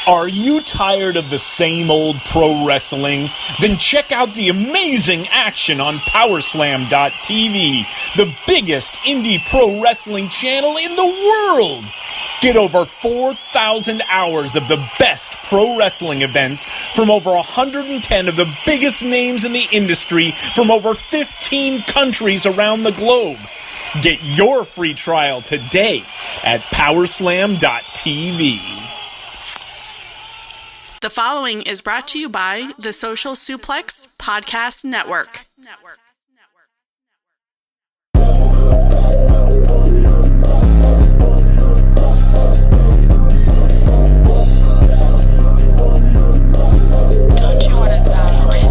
Are you tired of the same old pro wrestling? Then check out the amazing action on Powerslam.tv, the biggest indie pro wrestling channel in the world. Get over 4,000 hours of the best pro wrestling events from over 110 of the biggest names in the industry from over 15 countries around the globe. Get your free trial today at Powerslam.tv. The following is brought to you by the Social Suplex Podcast Network. Don't you want to sound rich?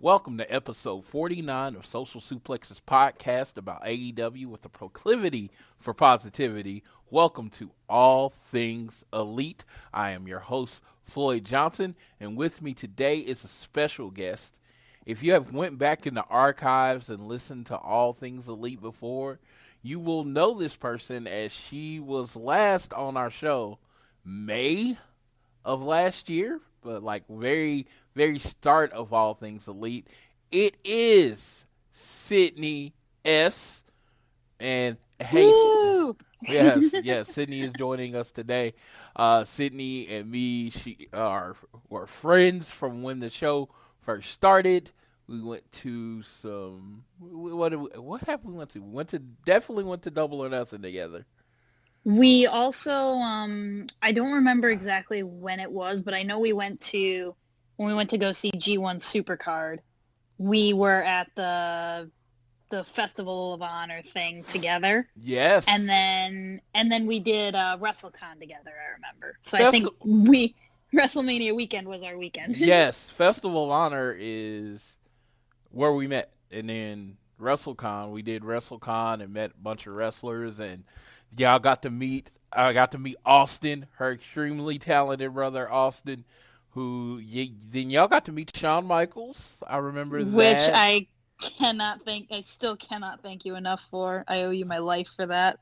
Welcome to episode 49 of Social Suplex's podcast about AEW with a proclivity for positivity. Welcome to All Things Elite. I am your host, Floyd Johnson, and with me today is a special guest. If you have went back in the archives and listened to All Things Elite before, you will know this person as she was last on our show May of last year, but like very start of All Things Elite. It is Sydney S. And hey, yes, Sydney is joining us today. Sydney and me, were friends from when the show first started. We went to some what have we went to? Definitely went to Double or Nothing together. We also, I don't remember exactly when it was, but I know when we went to go see G1 Supercard, we were at the Festival of Honor thing together. Yes. And then we did WrestleCon together, I remember. So I think WrestleMania weekend was our weekend. Yes, Festival of Honor is where we met. And then WrestleCon, we did WrestleCon and met a bunch of wrestlers, and I got to meet Austin, her extremely talented brother Austin, then y'all got to meet Shawn Michaels. I remember that. Which I still cannot thank you enough for. I owe you my life for that.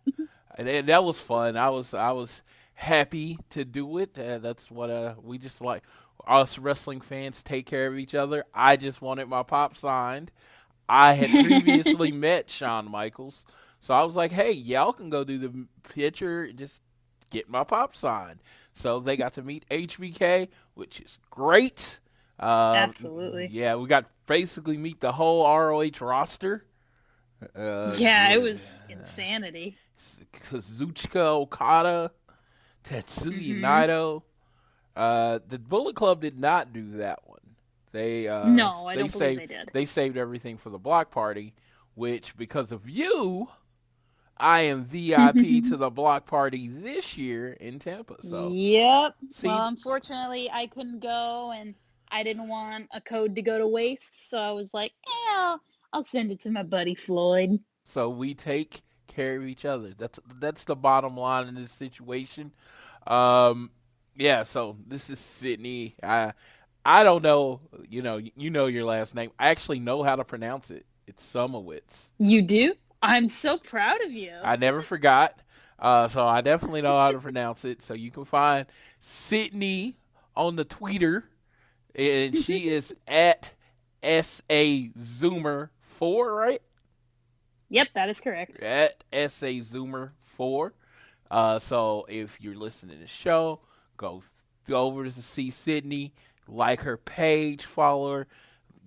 And that was fun. I was happy to do it. That's what we just like. Us wrestling fans take care of each other. I just wanted my pop signed. I had previously met Shawn Michaels. So I was like, hey, y'all can go do the picture and just get my pop signed. So they got to meet HBK, which is great. Absolutely. Yeah, we got basically meet the whole ROH roster. It was insanity. Kazuchika Okada, Tetsuya Naito. The Bullet Club did not do that one. I don't believe they did. They saved everything for the block party, which because of you, I am VIP to the block party this year in Tampa. So yep. Well, unfortunately, I couldn't go, and I didn't want a code to go to waste, so I was like, I'll send it to my buddy Floyd. So we take care of each other. That's the bottom line in this situation. So this is Sydney. I don't know. You know your last name. I actually know how to pronounce it. It's Sumowitz. You do? I'm so proud of you. I never forgot. So I definitely know how to pronounce it. So you can find Sydney on the Twitter, and she is at SAZoomer4, right? Yep, that is correct. At SAZoomer4. So if you're listening to the show, go over to see Sydney, like her page, follow her.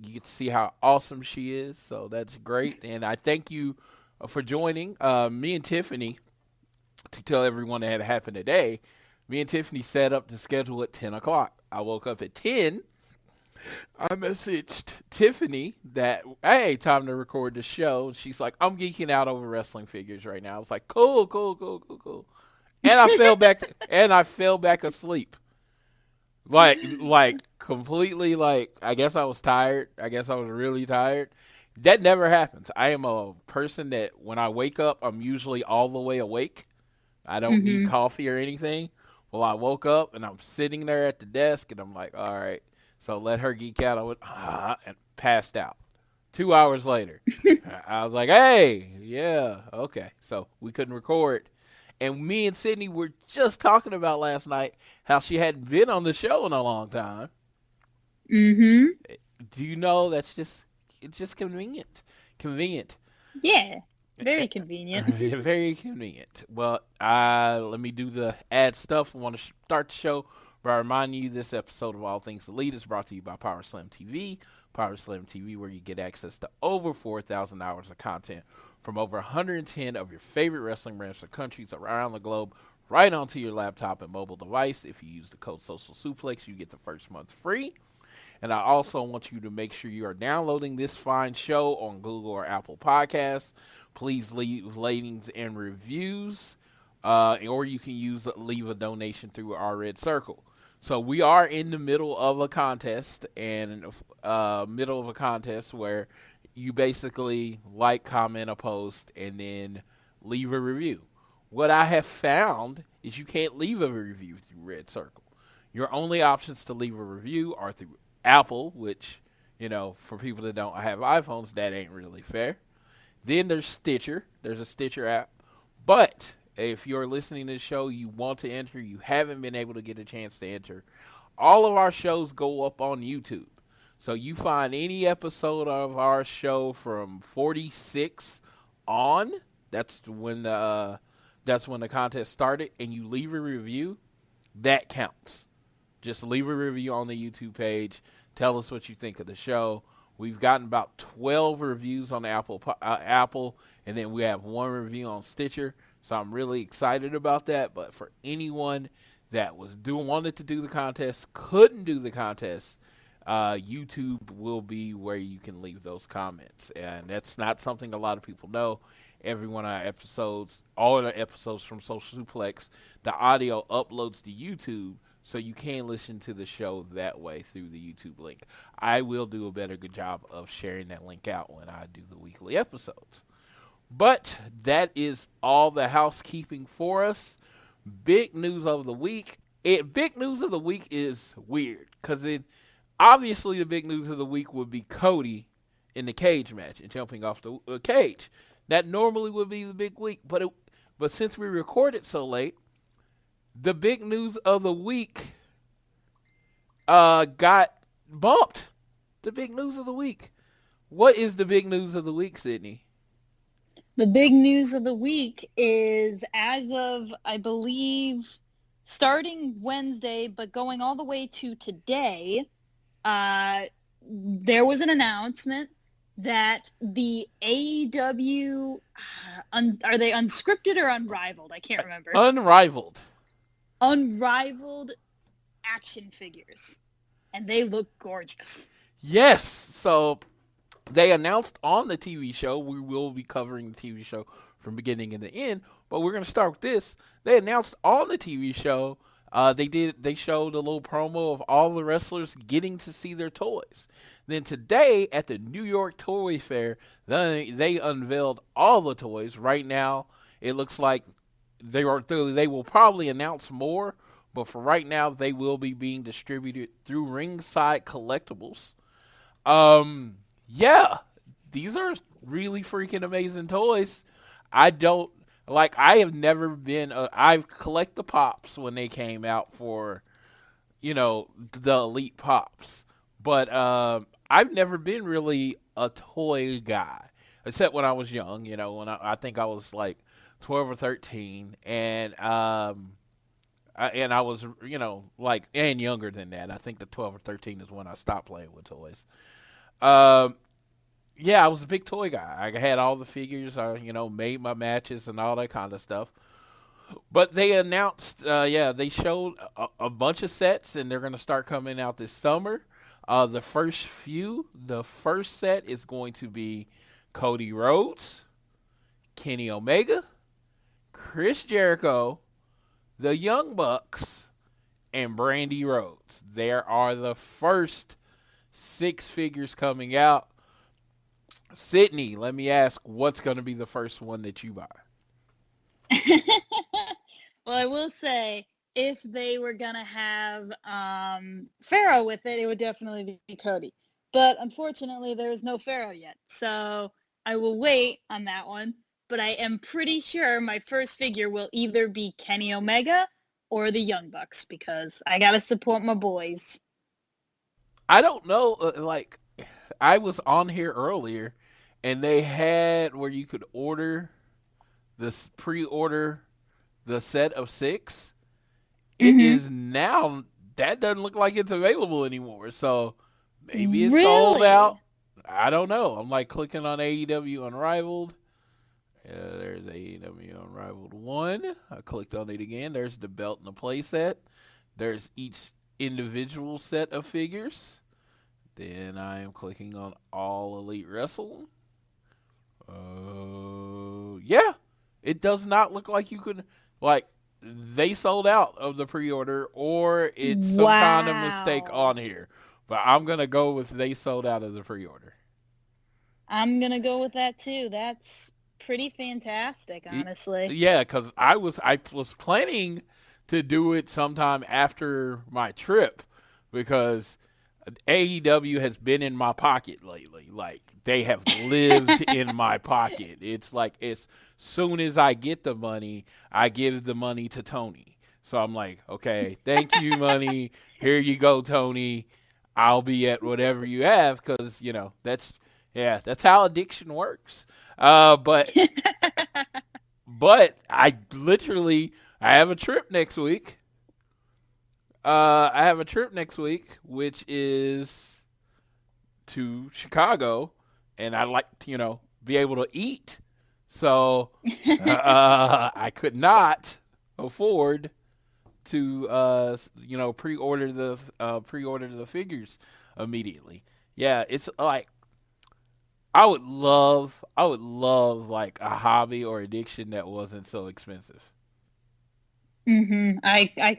You get to see how awesome she is. So that's great. And I thank you for joining. Me and Tiffany to tell everyone that had happened today, me and Tiffany set up the schedule at 10 o'clock. I woke up at 10. I messaged Tiffany that, hey, time to record the show. She's like, I'm geeking out over wrestling figures right now. I was like, cool. And I fell back asleep. Like completely, like, I guess I was tired. I guess I was really tired. That never happens. I am a person that when I wake up, I'm usually all the way awake. I don't need coffee or anything. Well, I woke up and I'm sitting there at the desk and I'm like, all right. So let her geek out. I went, and passed out. 2 hours later, I was like, hey, yeah, okay. So we couldn't record. And me and Sydney were just talking about last night how she hadn't been on the show in a long time. Mm-hmm. Do you know it's just convenient. Convenient. Yeah, very convenient. Very convenient. Well, let me do the ad stuff. I want to start the show by reminding you this episode of All Things Elite is brought to you by Power Slam TV. Power Slam TV, where you get access to over 4,000 hours of content from over 110 of your favorite wrestling brands or countries around the globe, right onto your laptop and mobile device. If you use the code Social Suplex, you get the first month free. And I also want you to make sure you are downloading this fine show on Google or Apple Podcasts. Please leave ratings and reviews, or you can leave a donation through our Red Circle. So we are in the middle of a contest, where you basically like, comment a post, and then leave a review. What I have found is you can't leave a review through Red Circle. Your only options to leave a review are through Apple, which, for people that don't have iPhones, that ain't really fair. Then there's Stitcher. There's a Stitcher app. But if you're listening to the show, you want to enter, you haven't been able to get a chance to enter, all of our shows go up on YouTube. So you find any episode of our show from 46 on, that's when the contest started, and you leave a review, that counts. Just leave a review on the YouTube page. Tell us what you think of the show. We've gotten about 12 reviews on Apple, and then we have one review on Stitcher. So I'm really excited about that. But for anyone that wanted to do the contest, couldn't do the contest, YouTube will be where you can leave those comments. And that's not something a lot of people know. Every one of our episodes, all of the episodes from Social Suplex, the audio uploads to YouTube, so you can listen to the show that way through the YouTube link. I will do a good job of sharing that link out when I do the weekly episodes. But that is all the housekeeping for us. Big news of the week. Big news of the week is weird because obviously the big news of the week would be Cody in the cage match and jumping off the cage. That normally would be the big week, but since we recorded so late, the big news of the week got bumped. The big news of the week. What is the big news of the week, Sydney? The big news of the week is, as of, I believe, starting Wednesday, but going all the way to today, there was an announcement that the AEW, are they unscripted or unrivaled? I can't remember. Unrivaled action figures. And they look gorgeous. Yes. So they announced on the TV show, we will be covering the TV show from beginning and the end, but we're going to start with this. They announced on the TV show, they showed a little promo of all the wrestlers getting to see their toys. Then today at the New York Toy Fair, they unveiled all the toys. Right now, it looks like they will probably announce more, but for right now, they will be being distributed through Ringside Collectibles. Yeah, these are really freaking amazing toys. I have never been, I've collected the Pops when they came out for, the Elite Pops. But I've never been really a toy guy, except when I was young, when I think I was like 12 or 13. And I was, and younger than that. I think the 12 or 13 is when I stopped playing with toys. Yeah, I was a big toy guy. I had all the figures, made my matches and all that kind of stuff. But they announced, they showed a bunch of sets, and they're going to start coming out this summer. The first set is going to be Cody Rhodes, Kenny Omega, Chris Jericho, the Young Bucks, and Brandy Rhodes. There are the first 6 figures coming out. Sydney, let me ask, what's going to be the first one that you buy? Well, I will say, if they were going to have Pharaoh with it, it would definitely be Cody. But unfortunately, there is no Pharaoh yet. So I will wait on that one. But I am pretty sure my first figure will either be Kenny Omega or the Young Bucks, because I got to support my boys. I don't know. I was on here earlier, and they had where you could pre-order the set of 6. It is now, that doesn't look like it's available anymore. So maybe it's sold out. I don't know. I'm clicking on AEW Unrivaled. There's AEW Unrivaled 1. I clicked on it again. There's the belt and the play set. There's each individual set of figures. Then I am clicking on All Elite Wrestling. Yeah. It does not look like you could, they sold out of the pre-order, or it's some kind of mistake on here. But I'm going to go with they sold out of the pre-order. I'm going to go with that too. That's pretty fantastic, honestly. Yeah, because I was planning to do it sometime after my trip, because AEW has been in my pocket lately. They have lived in my pocket. It's as soon as I get the money, I give the money to Tony. So I'm like, okay, thank you, money. Here you go, Tony. I'll be at whatever you have, because, that's how addiction works. But I have a trip next week. Which is to Chicago, and I like to, be able to eat. So I could not afford to, pre-order the figures immediately. Yeah, it's I would love a hobby or addiction that wasn't so expensive. I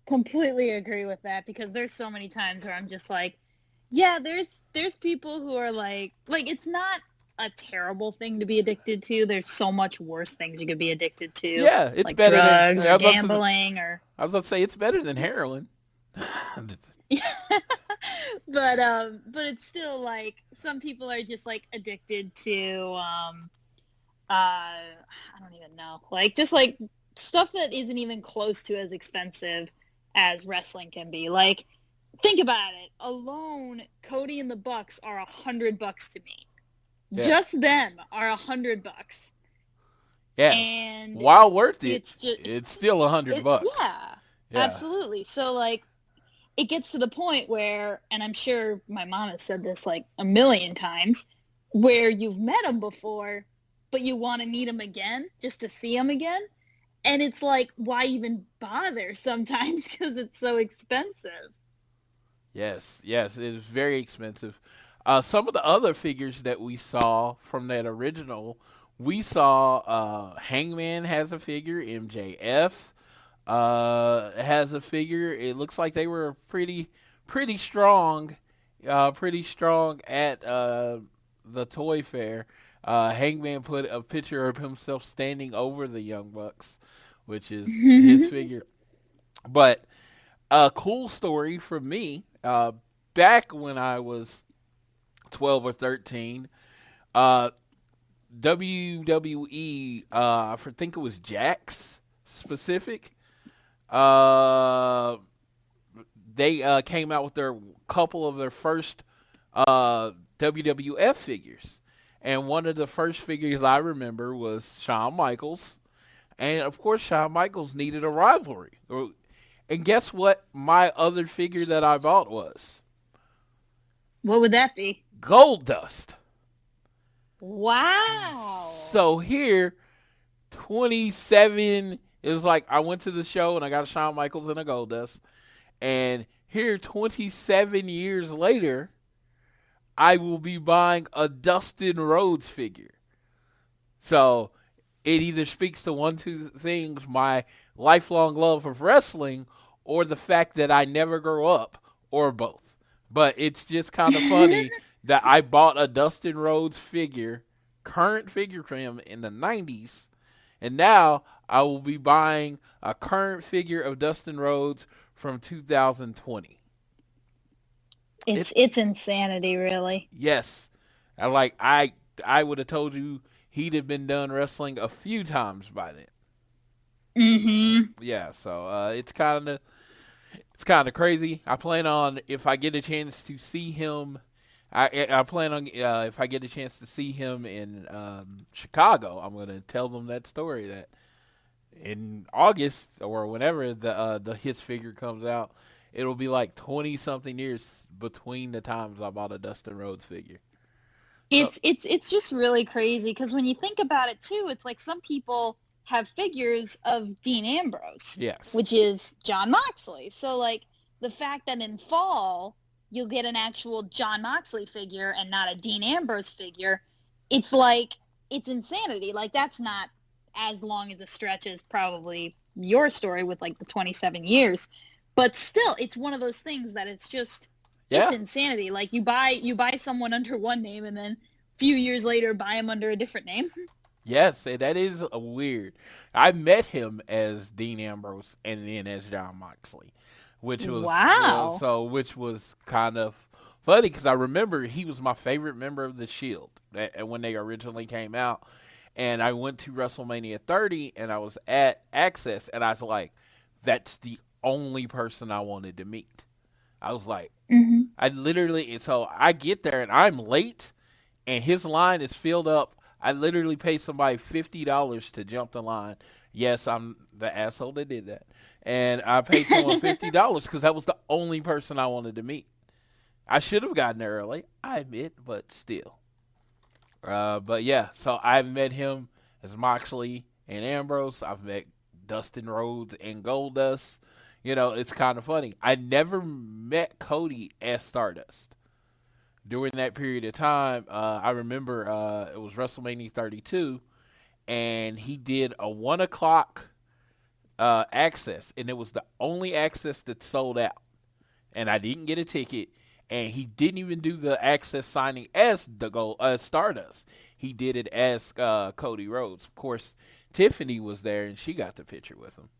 completely agree with that, because there's so many times where I'm just there's people who are it's not a terrible thing to be addicted to. There's so much worse things you could be addicted to. Yeah, it's better drugs than or gambling I was about to say it's better than heroin. But it's still some people are just addicted to I don't even know, just stuff that isn't even close to as expensive as wrestling can be. Think about it. Alone, Cody and the Bucks are $100 to me. Yeah. Just them are $100. Yeah. And while worth it, it's still $100. Yeah, absolutely. So it gets to the point where, and I'm sure my mom has said this a million times, where you've met them before, but you want to meet them again just to see them again. And it's why even bother sometimes, because it's so expensive. Yes, it is very expensive. Some of the other figures that we saw from that original, we saw Hangman has a figure, MJF has a figure. It looks like they were pretty strong at the Toy Fair. Hangman put a picture of himself standing over the Young Bucks, which is his figure. But a cool story for me, back when I was 12 or 13, WWE, I think it was Jax specific, they came out with their couple of their first WWF figures. And one of the first figures I remember was Shawn Michaels. And, of course, Shawn Michaels needed a rivalry. And guess what my other figure that I bought was? What would that be? Gold Dust. Wow. So here, 27 is like, I went to the show and I got a Shawn Michaels and a Goldust. And here, 27 years later, I will be buying a Dustin Rhodes figure. So it either speaks to one, two things, my lifelong love of wrestling, or the fact that I never grow up, or both. But it's just kind of funny that I bought a Dustin Rhodes figure, current figure from him in the 90s, and now I will be buying a current figure of Dustin Rhodes from 2020. It's insanity, really. Yes. I would have told you he'd have been done wrestling a few times by then. Mm-hmm. Yeah, so it's kind of crazy. I plan on, if I get a chance to see him, I plan on if I get a chance to see him in Chicago, I'm going to tell them that story that in August or whenever his figure comes out, it'll be like 20-something years between the times I bought a Dustin Rhodes figure. It's just really crazy because when you think about it too, it's like some people have figures of Dean Ambrose, yes, which is Jon Moxley. So like the fact that in fall you'll get an actual Jon Moxley figure and not a Dean Ambrose figure, it's like, it's insanity. Like that's not as long as a stretch as probably your story with like the 27 years, but still it's one of those things that it's just, it's insanity. Like you buy someone under one name and then a few years later buy them under a different name. Yes, that is weird. I met him as Dean Ambrose and then as Jon Moxley, which was which was kind of funny because I remember he was my favorite member of the Shield when they originally came out, and I went to WrestleMania 30 and I was at Access and I was like, that's the only person I wanted to meet. I was like, so I get there and I'm late and his line is filled up. I literally paid somebody $50 to jump the line. Yes, I'm the asshole that did that. And I paid someone $50 because that was the only person I wanted to meet. I should have gotten there early, I admit, but still. But yeah, so I've met him as Moxley and Ambrose. I've met Dustin Rhodes and Goldust. You know, it's kind of funny. I never met Cody as Stardust. During that period of time, I remember it was WrestleMania 32, and he did a 1 o'clock access, and it was the only access that sold out. And I didn't get a ticket, and he didn't even do the access signing as Stardust. He did it as Cody Rhodes. Of course, Tiffany was there, and she got the picture with him.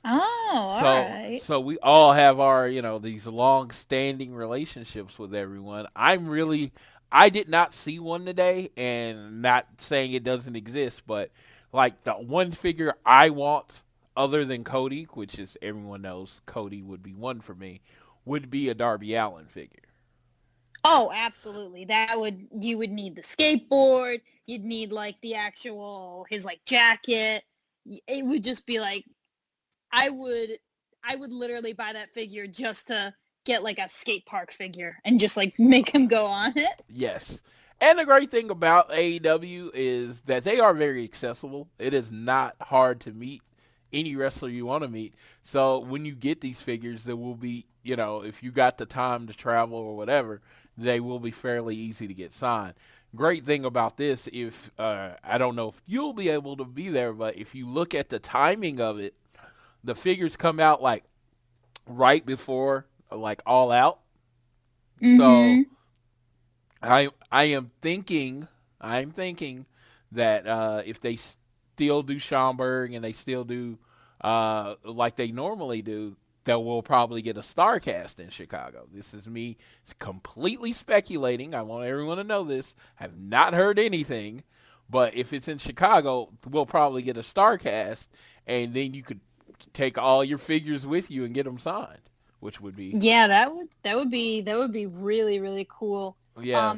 Oh, all right. So we all have our, these long-standing relationships with everyone. I did not see one today, and not saying it doesn't exist, but like the one figure I want other than Cody, which is everyone knows Cody would be one for me, would be a Darby Allin figure. Oh, absolutely. You would need the skateboard. You'd need like his like jacket. It would just be like, I would literally buy that figure just to get like a skate park figure and just like make him go on it. Yes. And the great thing about AEW is that they are very accessible. It is not hard to meet any wrestler you want to meet. So when you get these figures, there will be, if you got the time to travel or whatever, they will be fairly easy to get signed. Great thing about this, if I don't know if you'll be able to be there, but if you look at the timing of it, the figures come out like right before like All Out. So I'm thinking that if they still do Schaumburg and they still do like they normally do, that we'll probably get a StarCast in Chicago. This is me completely speculating. I want everyone to know this. I have not heard anything, but if it's in Chicago, we'll probably get a StarCast, and then you could take all your figures with you and get them signed, which would be that would be really, really cool. Yeah.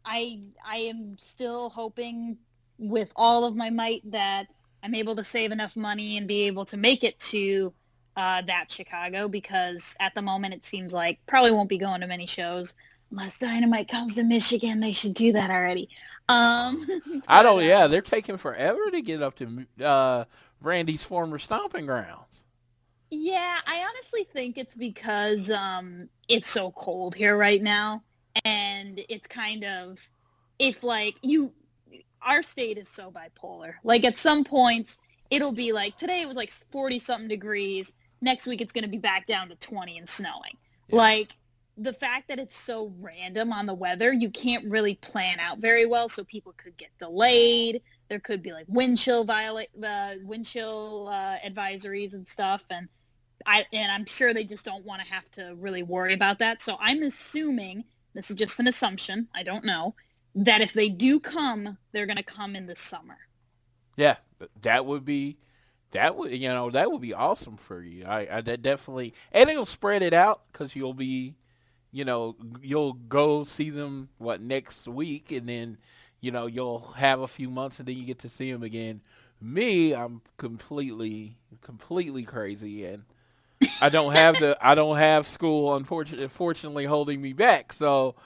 I am still hoping with all of my might that I'm able to save enough money and be able to make it to that Chicago, because at the moment it seems like probably won't be going to many shows. unless Dynamite comes to Michigan, they should do that already. I don't. Yeah, they're taking forever to get up to Randy's former stomping grounds. Yeah, I honestly think it's because it's so cold here right now, and it's kind of, if like our state is so bipolar. Like at some points it'll be like, today it was like 40 something degrees. Next week it's going to be back down to 20 and snowing. Yeah. Like the fact that it's so random on the weather, you can't really plan out very well. So people could get delayed. There could be like wind chill advisories and stuff. And I'm sure they just don't want to have to really worry about that. So I'm assuming, this is just an assumption, I don't know, that if they do come, they're going to come in the summer. Yeah, that would be awesome for you. I definitely, and it'll spread it out because you'll go see them next week, and then you'll have a few months, and then you get to see them again. Me, I'm completely crazy, and I don't have school, unfortunately, holding me back. So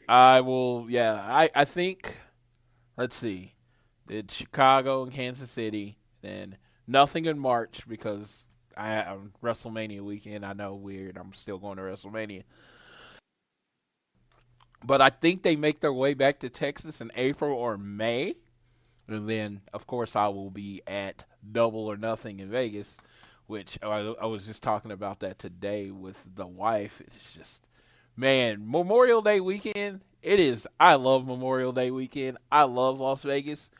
I will. Yeah, I think. Let's see. It's Chicago and Kansas City. Then nothing in March because I'm WrestleMania weekend. I know, weird. I'm still going to WrestleMania. But I think they make their way back to Texas in April or May. And then, of course, I will be at Double or Nothing in Vegas, which I was just talking about that today with the wife. It's just, man, Memorial Day weekend, it is. I love Memorial Day weekend. I love Las Vegas,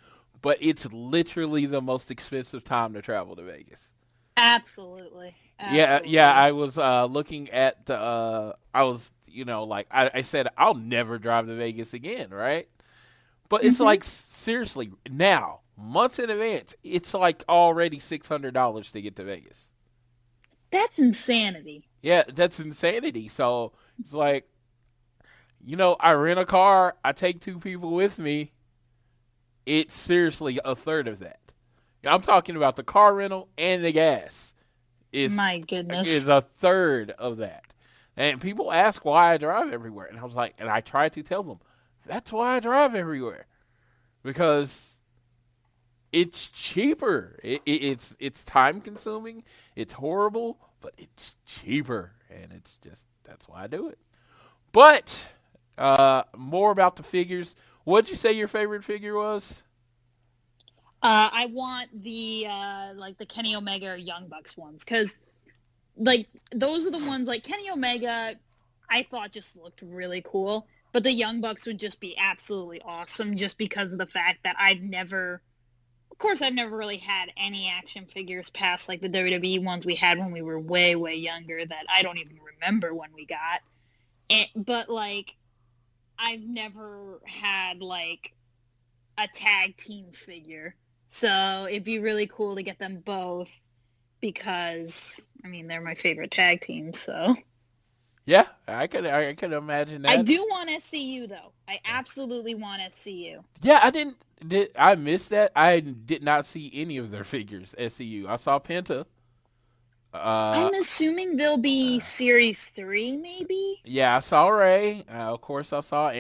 but it's literally the most expensive time to travel to Vegas. Absolutely. Yeah. I was looking at I said, I'll never drive to Vegas again, right? But it's like, seriously, now, months in advance, it's like already $600 to get to Vegas. That's insanity. Yeah, that's insanity. So it's like, I rent a car, I take 2 people with me. It's seriously a third of that. I'm talking about the car rental and the gas. My goodness. Is a third of that. And people ask why I drive everywhere. And I was like, and I try to tell them, that's why I drive everywhere. Because it's cheaper. It's time consuming. It's horrible, but it's cheaper. And it's just, that's why I do it. But more about the figures. What'd you say your favorite figure was? I want the Kenny Omega or Young Bucks ones, because those are the ones, like Kenny Omega, I thought just looked really cool, but the Young Bucks would just be absolutely awesome just because of the fact that I've never really had any action figures past like the WWE ones we had when we were way, way younger that I don't even remember when we got. But I've never had a tag team figure. So it'd be really cool to get them both because, they're my favorite tag team, so. Yeah, I could imagine that. I do want SCU, though. I absolutely want SCU. Yeah, I missed that. I did not see any of their figures, SCU. I saw Penta. I'm assuming they'll be Series 3, maybe? Yeah, I saw Ray. Of course, I saw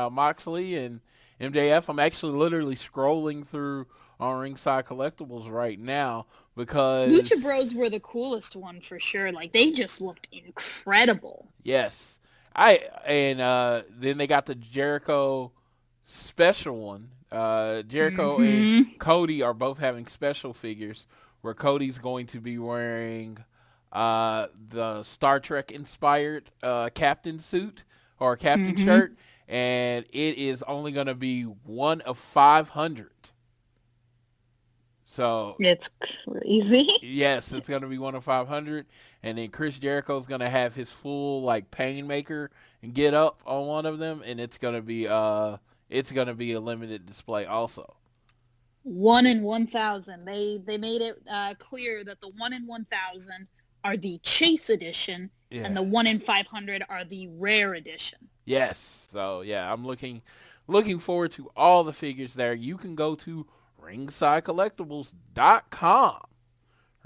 Moxley and MJF. I'm actually literally scrolling through on Ringside Collectibles right now because Lucha Bros were the coolest one for sure. They just looked incredible. Yes. Then they got the Jericho special one. Jericho and Cody are both having special figures where Cody's going to be wearing the Star Trek inspired captain suit or captain shirt, and it is only going to be one of 500. So it's crazy. Yes, it's going to be one of 500, and then Chris Jericho's going to have his full Painmaker and get up on one of them, and it's going to be a limited display also. 1 in 1,000. They made it clear that the 1 in 1,000 are the Chase edition, and the 1 in 500 are the rare edition. Yes. So yeah, I'm looking forward to all the figures there. You can go to ringsidecollectibles.com.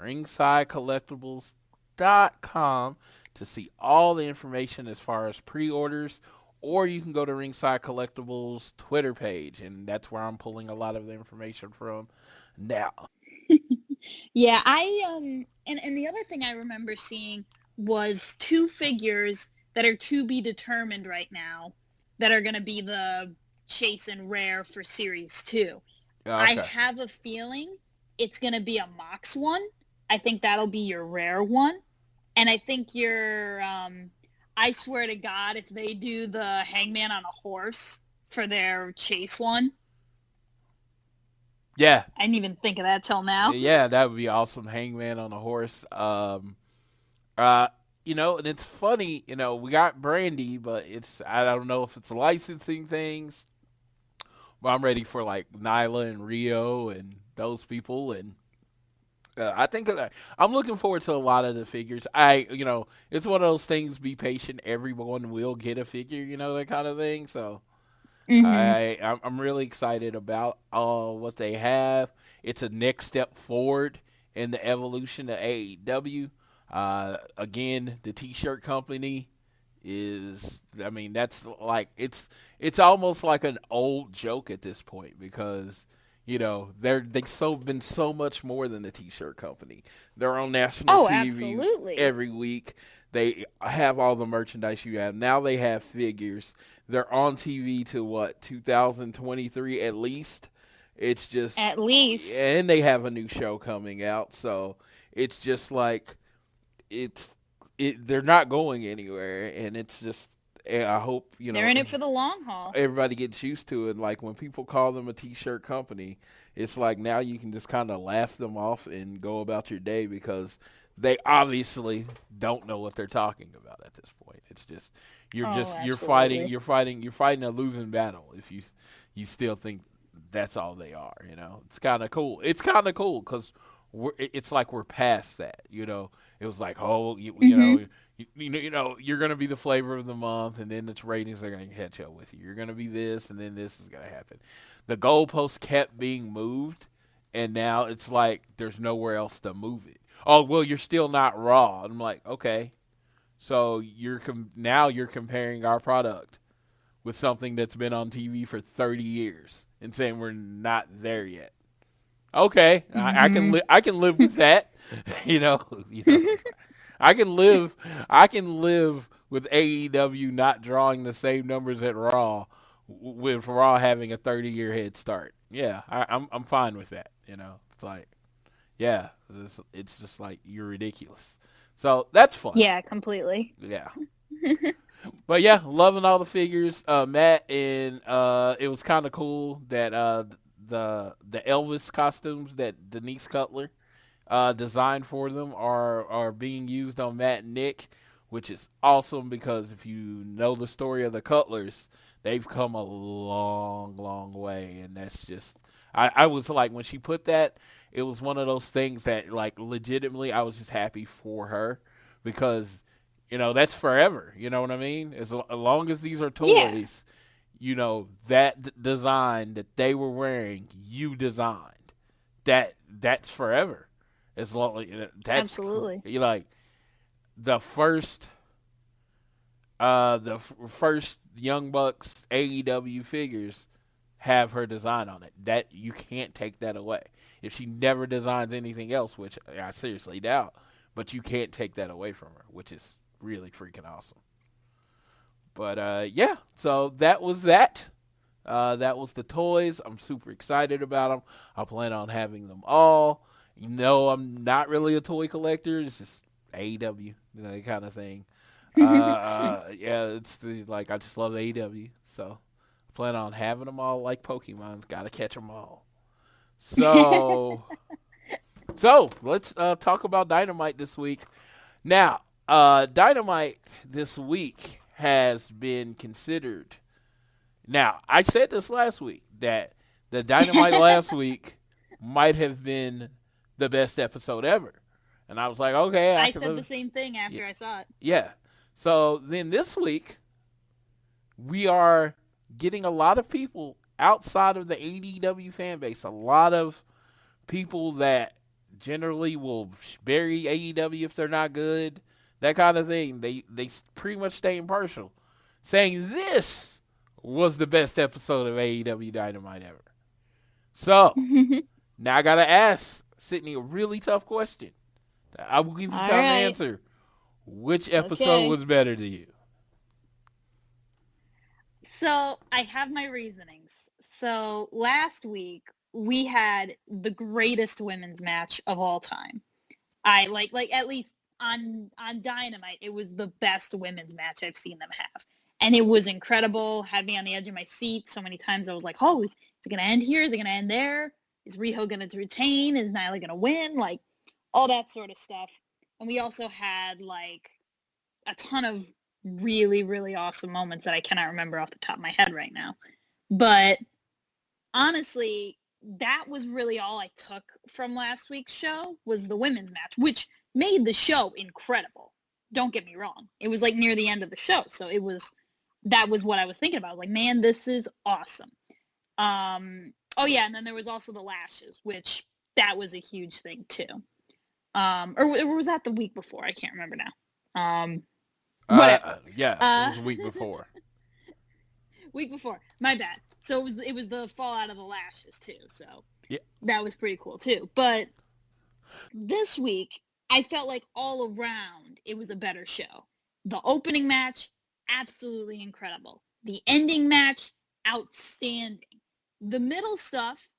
ringsidecollectibles.com to see all the information as far as pre-orders or you can go to Ringside Collectibles Twitter page, and that's where I'm pulling a lot of the information from now. Yeah, and the other thing I remember seeing was 2 figures that are to be determined right now that are going to be the Chase and Rare for Series 2. Okay. I have a feeling it's going to be a Mox one. I think that'll be your Rare one. And I think your, I swear to God, if they do the Hangman on a horse for their Chase one. Yeah. I didn't even think of that till now. Yeah, that would be awesome. Hangman on a horse. You know, and it's funny, you know, we got Brandy, but I don't know if it's licensing things. But I'm ready for like Nyla and Rio and those people, and I think I'm looking forward to a lot of the figures. You know, it's one of those things. Be patient. Everyone will get a figure, you know, that kind of thing. So I'm really excited about what they have. It's a next step forward in the evolution of AEW. Again, the T-shirt company is, I mean, that's like, it's almost like an old joke at this point, because, you know, they've been so much more than the T-shirt company. They're on national TV absolutely. every week. They have all the merchandise you have. Now they have figures. They're on TV to 2023 at least. It's just at least, and they have a new show coming out, so it's just like they're not going anywhere, and it's just, I hope, you know, they're in it for the long haul. Everybody gets used to it. Like when people call them a T-shirt company, it's like now you can just kind of laugh them off and go about your day, because they obviously don't know what they're talking about at this point. It's just you're fighting a losing battle if you still think that's all they are. You know, it's kind of cool. It's kind of cool because it's like we're past that. You know, it was like, oh, you know. You know, you're going to be the flavor of the month, and then the ratings are going to catch up with you. You're going to be this, and then this is going to happen. The goalposts kept being moved, and now it's like there's nowhere else to move it. Oh, well, you're still not Raw. I'm like, okay. So now you're comparing our product with something that's been on TV for 30 years and saying we're not there yet. Okay, I can live with that. you know. I can live with AEW not drawing the same numbers at Raw, with Raw having a 30-year head start. Yeah, I'm fine with that. You know, it's like, yeah, it's just like, you're ridiculous. So that's fun. Yeah, completely. Yeah. But yeah, loving all the figures, Matt, and it was kind of cool that the Elvis costumes that Denise Cutler designed for them are being used on Matt and Nick, which is awesome, because if you know the story of the Cutlers, they've come a long, long way, and that's just, I was like, when she put that, it was one of those things that, like, legitimately, I was just happy for her, because, you know, that's forever, you know what I mean? As long as these are toys, you know, that design that they were wearing, you designed, that's forever. As long that's absolutely, you like the first Young Bucks AEW figures have her design on it. That you can't take that away. If she never designs anything else, which I seriously doubt, but you can't take that away from her, which is really freaking awesome. But yeah, so that was that. That was the toys. I'm super excited about them. I plan on having them all. You know, I'm not really a toy collector. It's just AEW, you know, that kind of thing. Yeah, it's like, I just love AEW. So I plan on having them all like Pokemon. Got to catch them all. So let's talk about Dynamite this week. Now, Dynamite this week has been considered. Now, I said this last week, that the Dynamite last week might have been the best episode ever. And I was like, okay. I said the same thing after I saw it. Yeah. So then this week, we are getting a lot of people outside of the AEW fan base. A lot of people that generally will bury AEW if they're not good, that kind of thing. They pretty much stay impartial. saying this was the best episode of AEW Dynamite ever. So, now I got to ask Sydney a really tough question. I will give you time to answer. Which episode was better to you? So, I have my reasonings. So, last week, we had the greatest women's match of all time. I like at least on Dynamite, it was the best women's match I've seen them have. And it was incredible, had me on the edge of my seat so many times. I was like, oh, is it going to end here? Is it going to end there? Is Riho going to retain? Is Nyla going to win? Like, all that sort of stuff. And we also had, like, a ton of really, really awesome moments that I cannot remember off the top of my head right now. But honestly, that was really all I took from last week's show was the women's match, which made the show incredible. Don't get me wrong. It was, like, near the end of the show. So that was what I was thinking about. Like, man, this is awesome. Oh yeah, and then there was also the lashes, which that was a huge thing too. Or was that the week before? I can't remember now. Whatever. Yeah, it was the week before. Week before. My bad. So it was the fallout of the lashes too. So yeah, that was pretty cool too. But this week, I felt like all around it was a better show. The opening match, absolutely incredible. The ending match, outstanding. The middle stuff,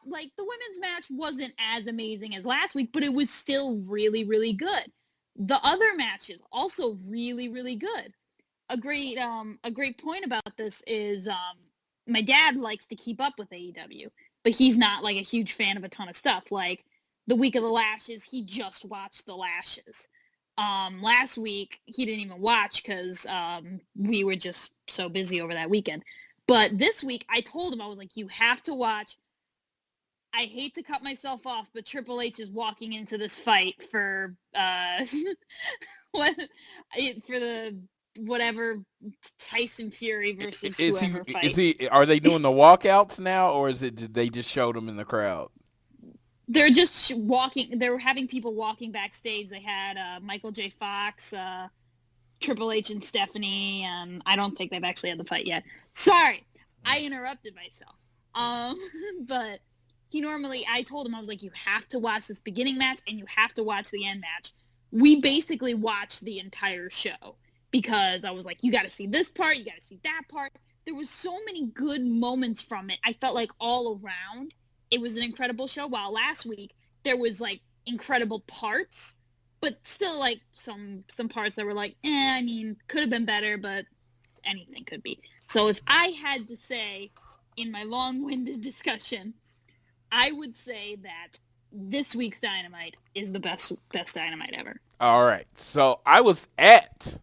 like the women's match wasn't as amazing as last week, but it was still really, really good. The other matches also really, really good. A great point about this is my dad likes to keep up with AEW, but he's not like a huge fan of a ton of stuff. Like the week of the Lashes, he just watched the Lashes. Last week he didn't even watch because we were just so busy over that weekend. But this week, I told him, I was like, you have to watch. I hate to cut myself off, but Triple H is walking into this fight for whatever Tyson Fury versus whoever fight. Are they doing the walkouts now, or is it they just showed them in the crowd? They're just walking. They were having people walking backstage. They had Michael J. Fox, Triple H and Stephanie, and I don't think they've actually had the fight yet. Sorry, I interrupted myself. But I told him, I was like, you have to watch this beginning match and you have to watch the end match. We basically watched the entire show because I was like, you got to see this part, you got to see that part. There was so many good moments from it. I felt like all around it was an incredible show, while last week there was like incredible parts, but still, like, some parts that were like, I mean, could have been better, but anything could be. So if I had to say, in my long-winded discussion, I would say that this week's Dynamite is the best Dynamite ever. All right. So I was at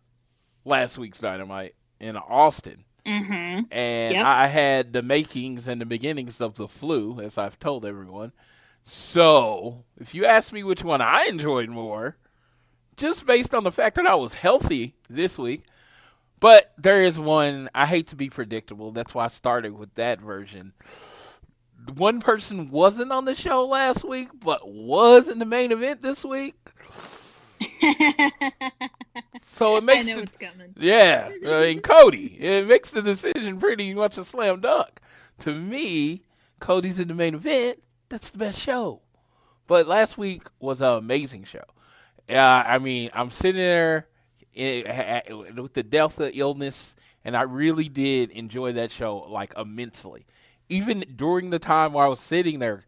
last week's Dynamite in Austin. Mm-hmm. And I had the makings and the beginnings of the flu, as I've told everyone. So if you ask me which one I enjoyed more, just based on the fact that I was healthy this week. But there is one, I hate to be predictable. That's why I started with that version. One person wasn't on the show last week, but was in the main event this week. So it makes I know it's coming. Yeah, I mean, Cody. It makes the decision pretty much a slam dunk. To me, Cody's in the main event. That's the best show. But last week was an amazing show. I mean, I'm sitting there with the Delta illness, and I really did enjoy that show, like, immensely. Even during the time where I was sitting there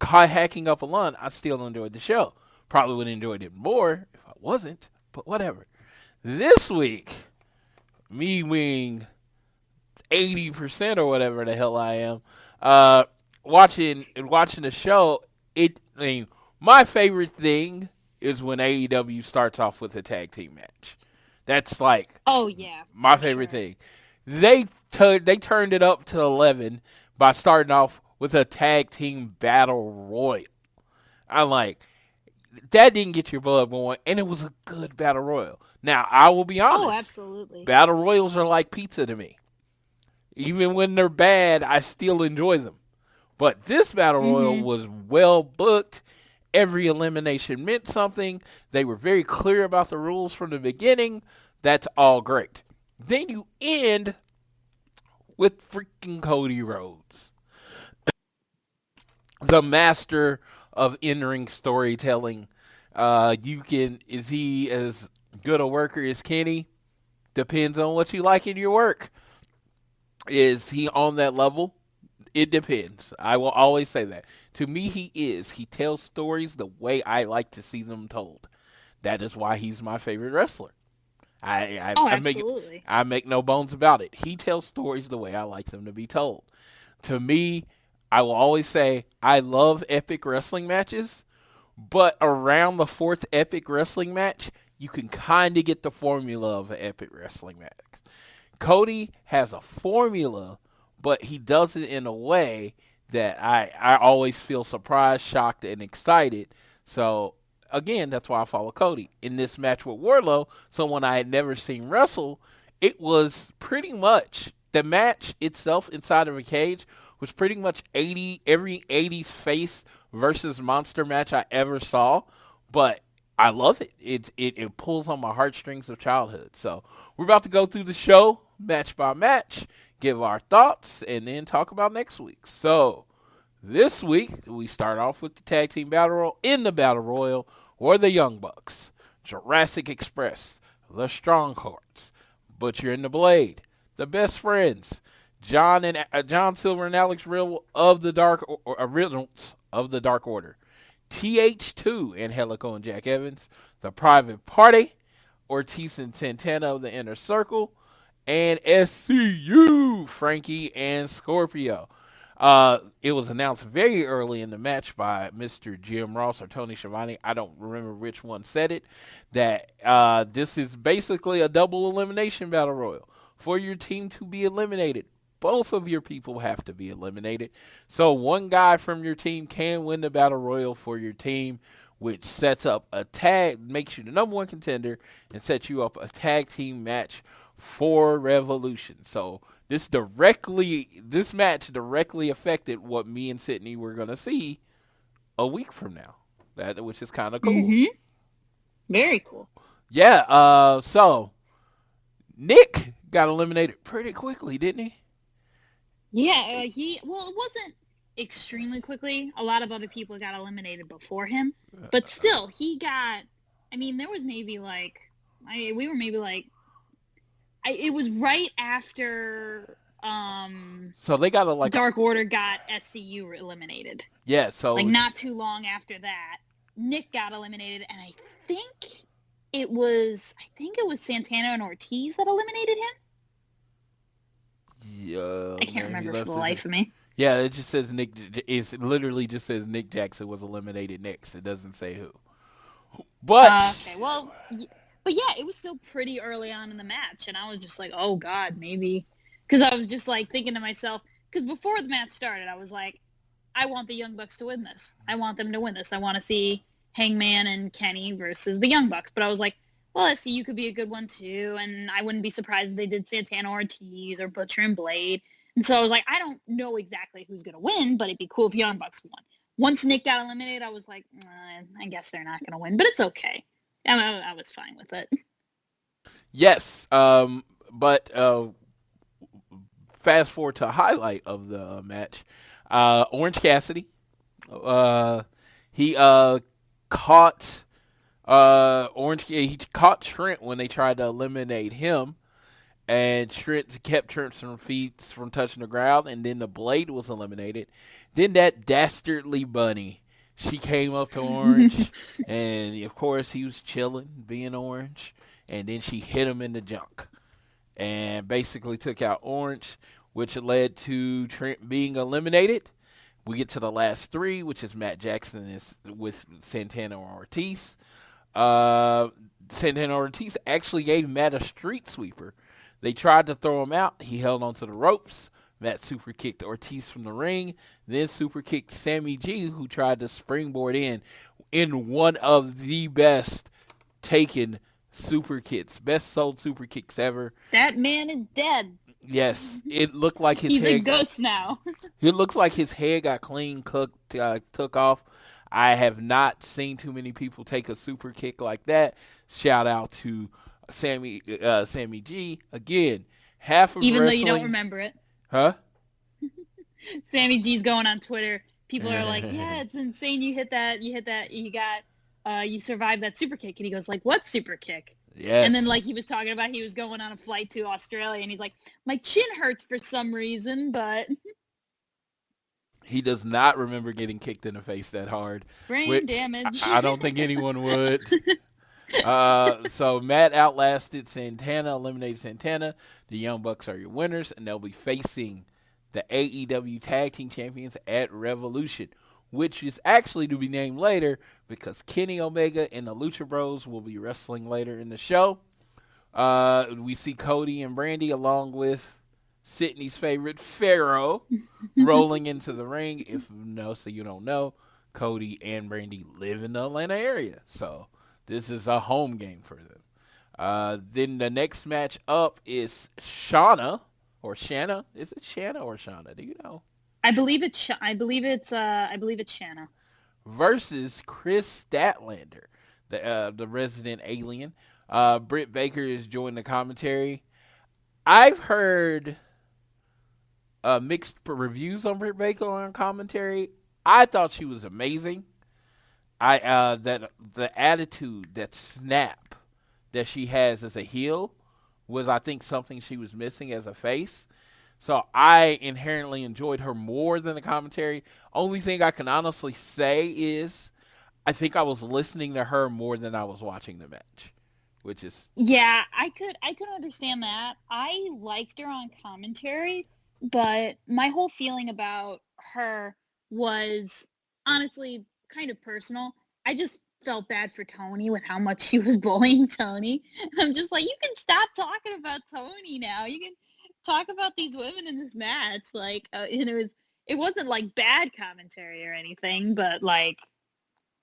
hacking up a lung, I still enjoyed the show. Probably would have enjoyed it more if I wasn't, but whatever. This week, me being 80% or whatever the hell I am, watching the show, my favorite thing is when AEW starts off with a tag team match. That's like my favorite thing. They turned it up to 11 by starting off with a tag team battle royal. I'm like, that didn't get your blood going, and it was a good battle royal. Now, I will be honest. Oh, absolutely. Battle royals are like pizza to me. Even when they're bad, I still enjoy them. But this battle royal was well booked. Every elimination meant something. They were very clear about the rules from the beginning. That's all great. Then you end with freaking Cody Rhodes, the master of in-ring storytelling. Is he as good a worker as Kenny? Depends on what you like in your work. Is he on that level? It depends. I will always say that. To me, he is. He tells stories the way I like to see them told. That is why he's my favorite wrestler. Absolutely. I make no bones about it. He tells stories the way I like them to be told. To me, I will always say I love epic wrestling matches, but around the fourth epic wrestling match, you can kind of get the formula of an epic wrestling match. Cody has a formula, but he does it in a way that I always feel surprised, shocked, and excited. So, again, that's why I follow Cody. In this match with Wardlow, someone I had never seen wrestle, it was pretty much, the match itself inside of a cage was pretty much every 80s face versus monster match I ever saw. But I love it. It pulls on my heartstrings of childhood. So we're about to go through the show match by match, give our thoughts, and then talk about next week. So this week, we start off with the Tag Team Battle Royal. In the Battle Royal were the Young Bucks, Jurassic Express, the Stronghearts, Butcher and the Blade, the Best Friends, John Silver and Alex Riddle of the Dark Order, TH2 and Angelico and Jack Evans, the Private Party, Ortiz and Santana of the Inner Circle, and SCU, Frankie and Scorpio. It was announced very early in the match by Mr. Jim Ross or Tony Schiavone. I don't remember which one said it, that this is basically a double elimination battle royal. For your team to be eliminated, both of your people have to be eliminated. So one guy from your team can win the battle royal for your team, which sets up a tag, makes you the number one contender, and sets you up a tag team match for Revolution. So this match directly affected what me and Sydney were going to see a week from now, which is kind of cool. Mm-hmm. Very cool. Yeah, so Nick got eliminated pretty quickly, didn't he? Yeah, it wasn't extremely quickly. A lot of other people got eliminated before him, but still, there was maybe it was right after so they got Dark Order got SCU eliminated. Yeah, so not too long after that, Nick got eliminated, and I think it was Santana and Ortiz that eliminated him. Yeah, I can't remember for the life of me. Yeah, it just says Nick. It literally just says Nick Jackson was eliminated next. It doesn't say who. But okay, well, but yeah, it was still pretty early on in the match, and I was just like, oh god, maybe, because I was just like thinking to myself, because before the match started, I was like, I want the Young Bucks to win this. I want them to win this. I want to see Hangman and Kenny versus the Young Bucks. But I was like, well, SCU could be a good one too, and I wouldn't be surprised if they did Santana Ortiz or Butcher and Blade. And so I was like, I don't know exactly who's going to win, but it'd be cool if Young Bucks won. Once Nick got eliminated, I was like, I guess they're not going to win, but it's okay. I was fine with it. Yes, but fast forward to a highlight of the match. Orange Cassidy, he caught Trent when they tried to eliminate him, and Trent kept Trent's feet from touching the ground, and then the Blade was eliminated. Then that dastardly bunny, she came up to Orange, and of course he was chilling, being Orange, and then she hit him in the junk and basically took out Orange, which led to Trent being eliminated. We get to the last three, which is Matt Jackson with Santana Ortiz. Santana Ortiz actually gave Matt a street sweeper. They tried to throw him out. He held onto the ropes. Matt super kicked Ortiz from the ring, then super kicked Sammy G, who tried to springboard in one of the best taken super kicks, best sold super kicks ever. That man is dead. Yes, it looked like his he's head. He's a ghost now. It looks like his head got clean took off. I have not seen too many people take a super kick like that. Shout out to Sammy G, again, half of Even wrestling. though you don't remember it. Huh? Sammy G's going on Twitter. People are like, yeah, it's insane. You hit that. You survived that super kick. And he goes like, what super kick? Yes. And then like he was talking about he was going on a flight to Australia and he's like, my chin hurts for some reason, but he does not remember getting kicked in the face that hard. Brain damage. I don't think anyone would. So Matt outlasted Santana, eliminated Santana. The Young Bucks are your winners, and they'll be facing the AEW Tag Team Champions at Revolution, which is actually to be named later because Kenny Omega and the Lucha Bros will be wrestling later in the show. We see Cody and Brandy along with Sydney's favorite, Pharaoh, rolling into the ring. If you don't know, Cody and Brandy live in the Atlanta area, so this is a home game for them. Then the next match up is Shanna. Is it Shanna or Shauna? Do you know? I believe it's Shanna versus Chris Statlander, the resident alien. Britt Baker is joining the commentary. I've heard mixed reviews on Britt Baker on commentary. I thought she was amazing. That the attitude, that snap that she has as a heel was, I think, something she was missing as a face. So I inherently enjoyed her more than the commentary. Only thing I can honestly say is I think I was listening to her more than I was watching the match, which is... Yeah, I could understand that. I liked her on commentary, but my whole feeling about her was honestly kind of personal. I just felt bad for Tony with how much she was bullying Tony. I'm just like, you can stop talking about Tony now. You can talk about these women in this match. Like, it wasn't like bad commentary or anything, but like,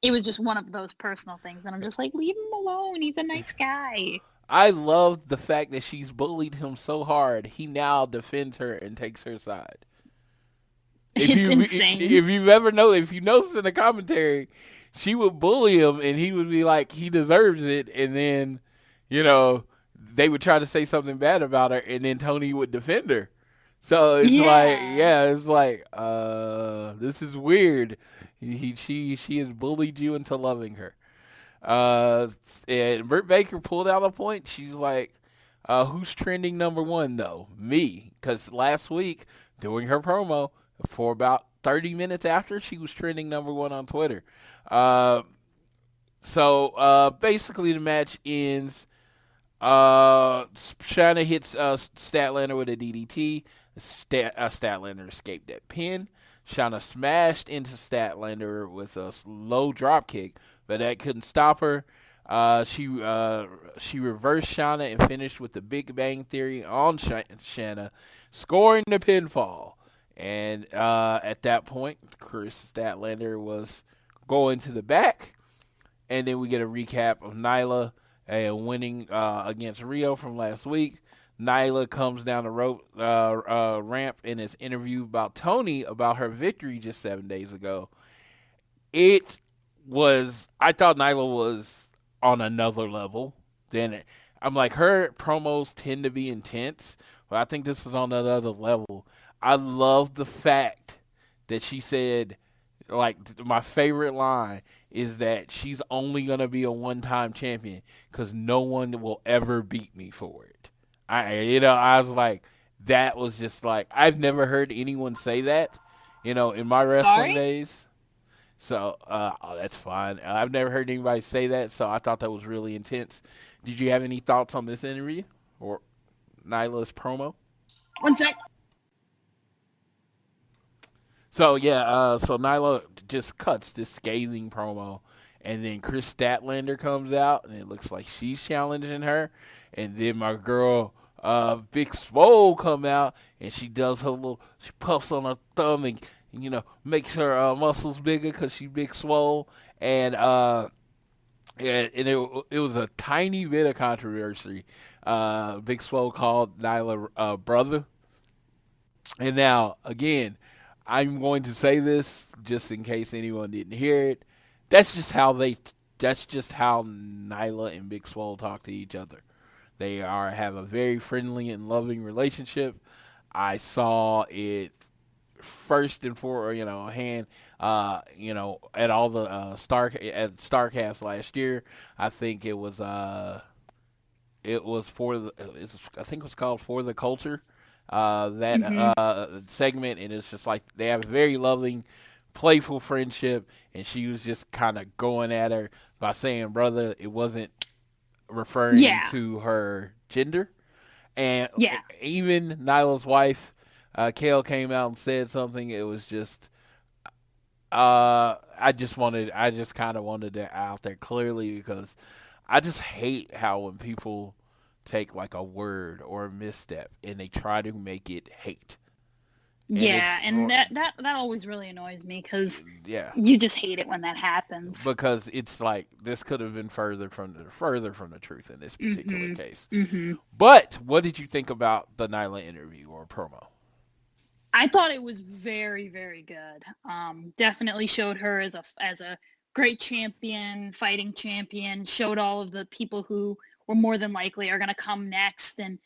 it was just one of those personal things. And I'm just like, leave him alone. He's a nice guy. I love the fact that she's bullied him so hard. He now defends her and takes her side. Insane. If you notice in the commentary, she would bully him, and he would be like, he deserves it, and then, they would try to say something bad about her, and then Tony would defend her. So it's like, this is weird. She has bullied you into loving her. And Britt Baker pulled out a point. She's like, who's trending number one, though? Me. Because last week, during her promo, for about 30 minutes after, she was trending number one on Twitter. So basically the match ends. Shanna hits Statlander with a DDT. Statlander escaped that pin. Shanna smashed into Statlander with a low drop kick, but that couldn't stop her. She reversed Shanna and finished with the Big Bang Theory on Shanna, scoring the pinfall. And at that point, Chris Statlander was going to the back. And then we get a recap of Nyla winning against Rio from last week. Nyla comes down the ramp in his interview about Tony about her victory just 7 days ago. I thought Nyla was on another level. I'm like, her promos tend to be intense, but I think this was on another level. I love the fact that she said, like, my favorite line is that she's only going to be a one-time champion because no one will ever beat me for it. I was like, that was just like, I've never heard anyone say that, in my wrestling days. So, that's fine. I've never heard anybody say that, so I thought that was really intense. Did you have any thoughts on this interview or Nyla's promo? One sec. So, so Nyla just cuts this scathing promo, and then Chris Statlander comes out, and it looks like she's challenging her, and then my girl, Big Swole, come out, and she does she puffs on her thumb and makes her muscles bigger because she's Big Swole, and it was a tiny bit of controversy. Big Swole called Nyla brother, and now, again, I'm going to say this just in case anyone didn't hear it. That's just how Nyla and Big Swole talk to each other. They have a very friendly and loving relationship. I saw it first and for at all the at Starcast last year. I think it was I think it was called For the Culture. Segment, and it's just like they have a very loving, playful friendship, and she was just kind of going at her by saying brother. It wasn't referring to her gender. And even Nyla's wife, Kale, came out and said something. It was just, I just kind of wanted it out there clearly, because I just hate how when people take like a word or a misstep and they try to make it hate. And that always really annoys me, because you just hate it when that happens. Because it's like this could have been further from the truth in this particular case. Mm-hmm. But what did you think about the Nyla interview or promo? I thought it was very, very good. Definitely showed her as a great champion, fighting champion. Showed all of the people who were more than likely are going to come next, and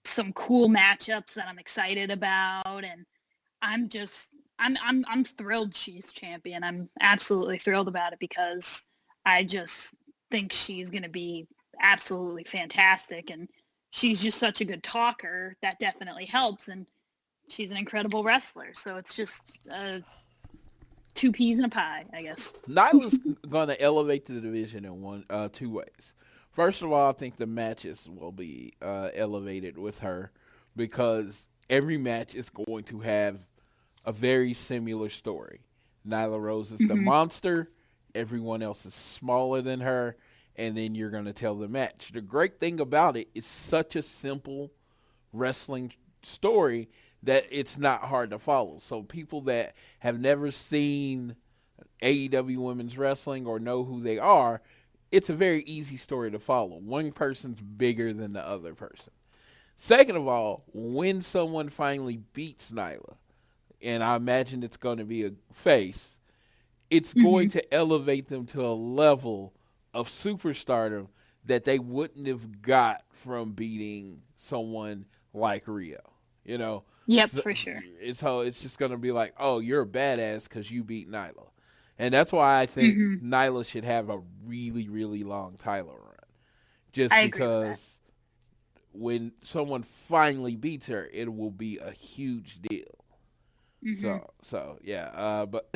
some cool matchups that I'm excited about. And I'm thrilled she's champion. I'm absolutely thrilled about it, because I just think she's going to be absolutely fantastic. And she's just such a good talker. That definitely helps. And she's an incredible wrestler. So it's just two peas in a pie, I guess. Nyla's going to elevate the division in two ways. First of all, I think the matches will be elevated with her, because every match is going to have a very similar story. Nyla Rose is the monster. Everyone else is smaller than her. And then you're going to tell the match. The great thing about it is such a simple wrestling story that it's not hard to follow. So people that have never seen AEW women's wrestling or know who they are, it's a very easy story to follow. One person's bigger than the other person. Second of all, when someone finally beats Nyla, and I imagine it's going to be a face, it's going to elevate them to a level of superstardom that they wouldn't have got from beating someone like Rio. You know? Yep, for sure. So it's just going to be like, oh, you're a badass because you beat Nyla. And that's why I think Nyla should have a really, really long title run. Just because when someone finally beats her, it will be a huge deal. So yeah. But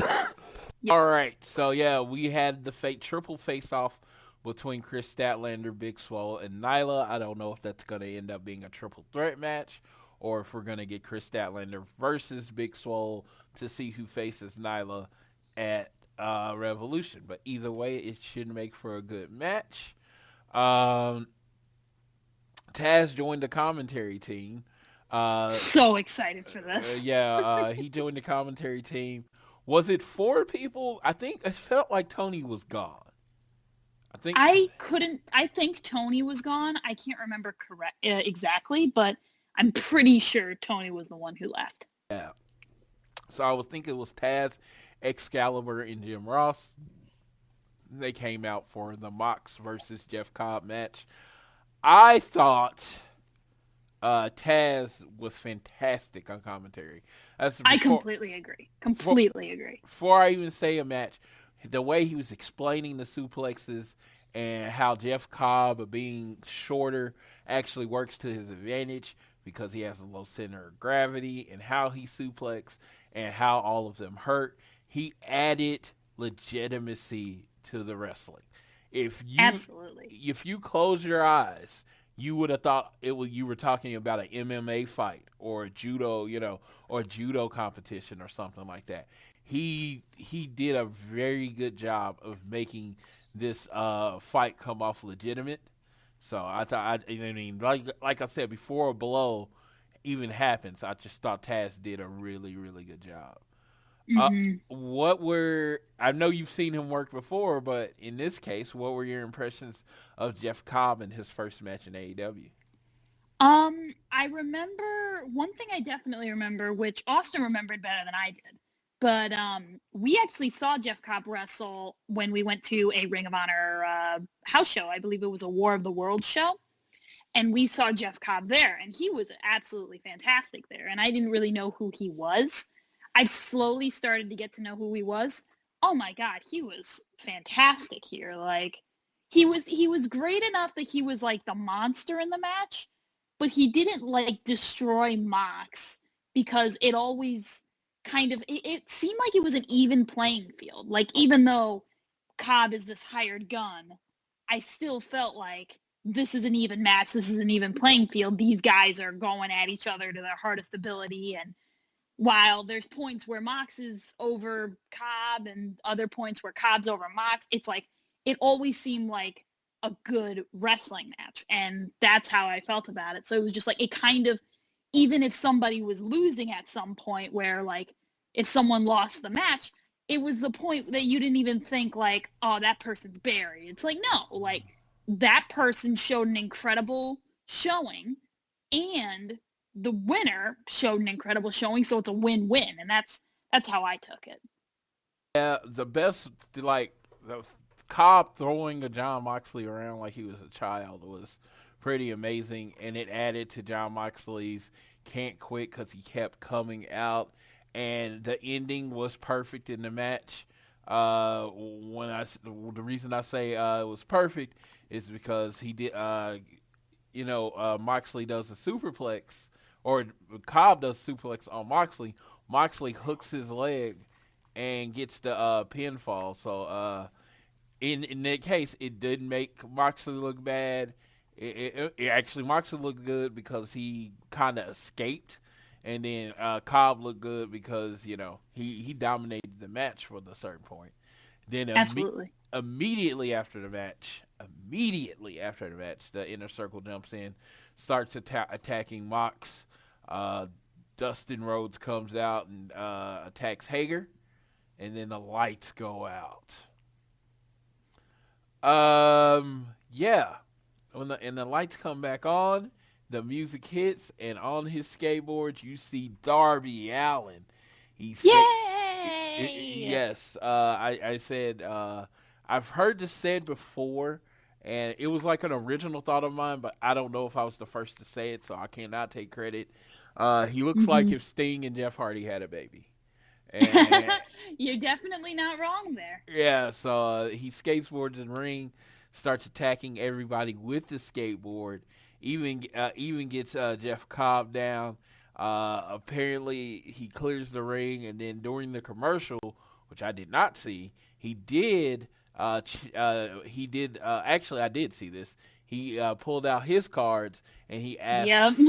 all right. So yeah, we had the triple face-off between Chris Statlander, Big Swole, and Nyla. I don't know if that's going to end up being a triple threat match, or if we're going to get Chris Statlander versus Big Swole to see who faces Nyla at Revolution. But either way, it should make for a good match. Taz joined the commentary team. So excited for this. He joined the commentary team. Was it 4 people? I think it felt like Tony was gone. I think Tony was gone. I can't remember exactly, but I'm pretty sure Tony was the one who left. Yeah. So I was thinking it was Taz, Excalibur, and Jim Ross. They came out for the Mox versus Jeff Cobb match. I thought Taz was fantastic on commentary. I completely agree. Before I even say a match, the way he was explaining the suplexes and how Jeff Cobb, being shorter, actually works to his advantage because he has a low center of gravity, and how he suplex and how all of them hurt. He added legitimacy to the wrestling. Absolutely. If you close your eyes, you would have thought you were talking about an MMA fight or a judo, or a judo competition or something like that. He did a very good job of making this fight come off legitimate. So like I said, before a blow even happens, I just thought Taz did a really, really good job. I know you've seen him work before, but in this case, what were your impressions of Jeff Cobb in his first match in AEW? I remember one thing I definitely remember, which Austin remembered better than I did. But we actually saw Jeff Cobb wrestle when we went to a Ring of Honor house show. I believe it was a War of the Worlds show. And we saw Jeff Cobb there, and he was absolutely fantastic there. And I didn't really know who he was. I've slowly started to get to know who he was. Oh my God, he was fantastic here. Like, he was great enough that he was like the monster in the match, but he didn't like destroy Mox because it always kind of, it seemed like it was an even playing field. Like, even though Cobb is this hired gun, I still felt like this is an even match. This is an even playing field. These guys are going at each other to their hardest ability. And while there's points where Mox is over Cobb and other points where Cobb's over Mox, it's like, it always seemed like a good wrestling match. And that's how I felt about it. So it was just like, it kind of, even if somebody was losing at some point where like, if someone lost the match, it was the point that you didn't even think like, oh, that person's buried. It's like, no, like, that person showed an incredible showing and the winner showed an incredible showing. So it's a win-win. And that's how I took it. Yeah, the best, like, the Cobb throwing a Jon Moxley around like he was a child was pretty amazing. And it added to Jon Moxley's can't quit because he kept coming out. And the ending was perfect in the match. The reason I say it was perfect is because he did, Moxley does a superplex, or Cobb does a superplex on Moxley. Moxley hooks his leg and gets the pinfall. So in that case, it didn't make Moxley look bad. It actually, Moxley looked good because he kind of escaped. And then Cobb looked good because, he dominated the match for the certain point. Then Absolutely. Immediately after the match, the Inner Circle jumps in, starts attacking Mox. Dustin Rhodes comes out and attacks Hager. And then the lights go out. When the lights come back on, the music hits, and on his skateboard, you see Darby Allin. Yay! Yes. I said, I've heard this said before, and it was like an original thought of mine, but I don't know if I was the first to say it, so I cannot take credit. He looks like if Sting and Jeff Hardy had a baby. And You're definitely not wrong there. Yeah, so he skateboards in the ring, starts attacking everybody with the skateboard. Even gets Jeff Cobb down. Apparently, he clears the ring, and then during the commercial, which I did not see, he did. Actually, I did see this. He pulled out his cards, and he asked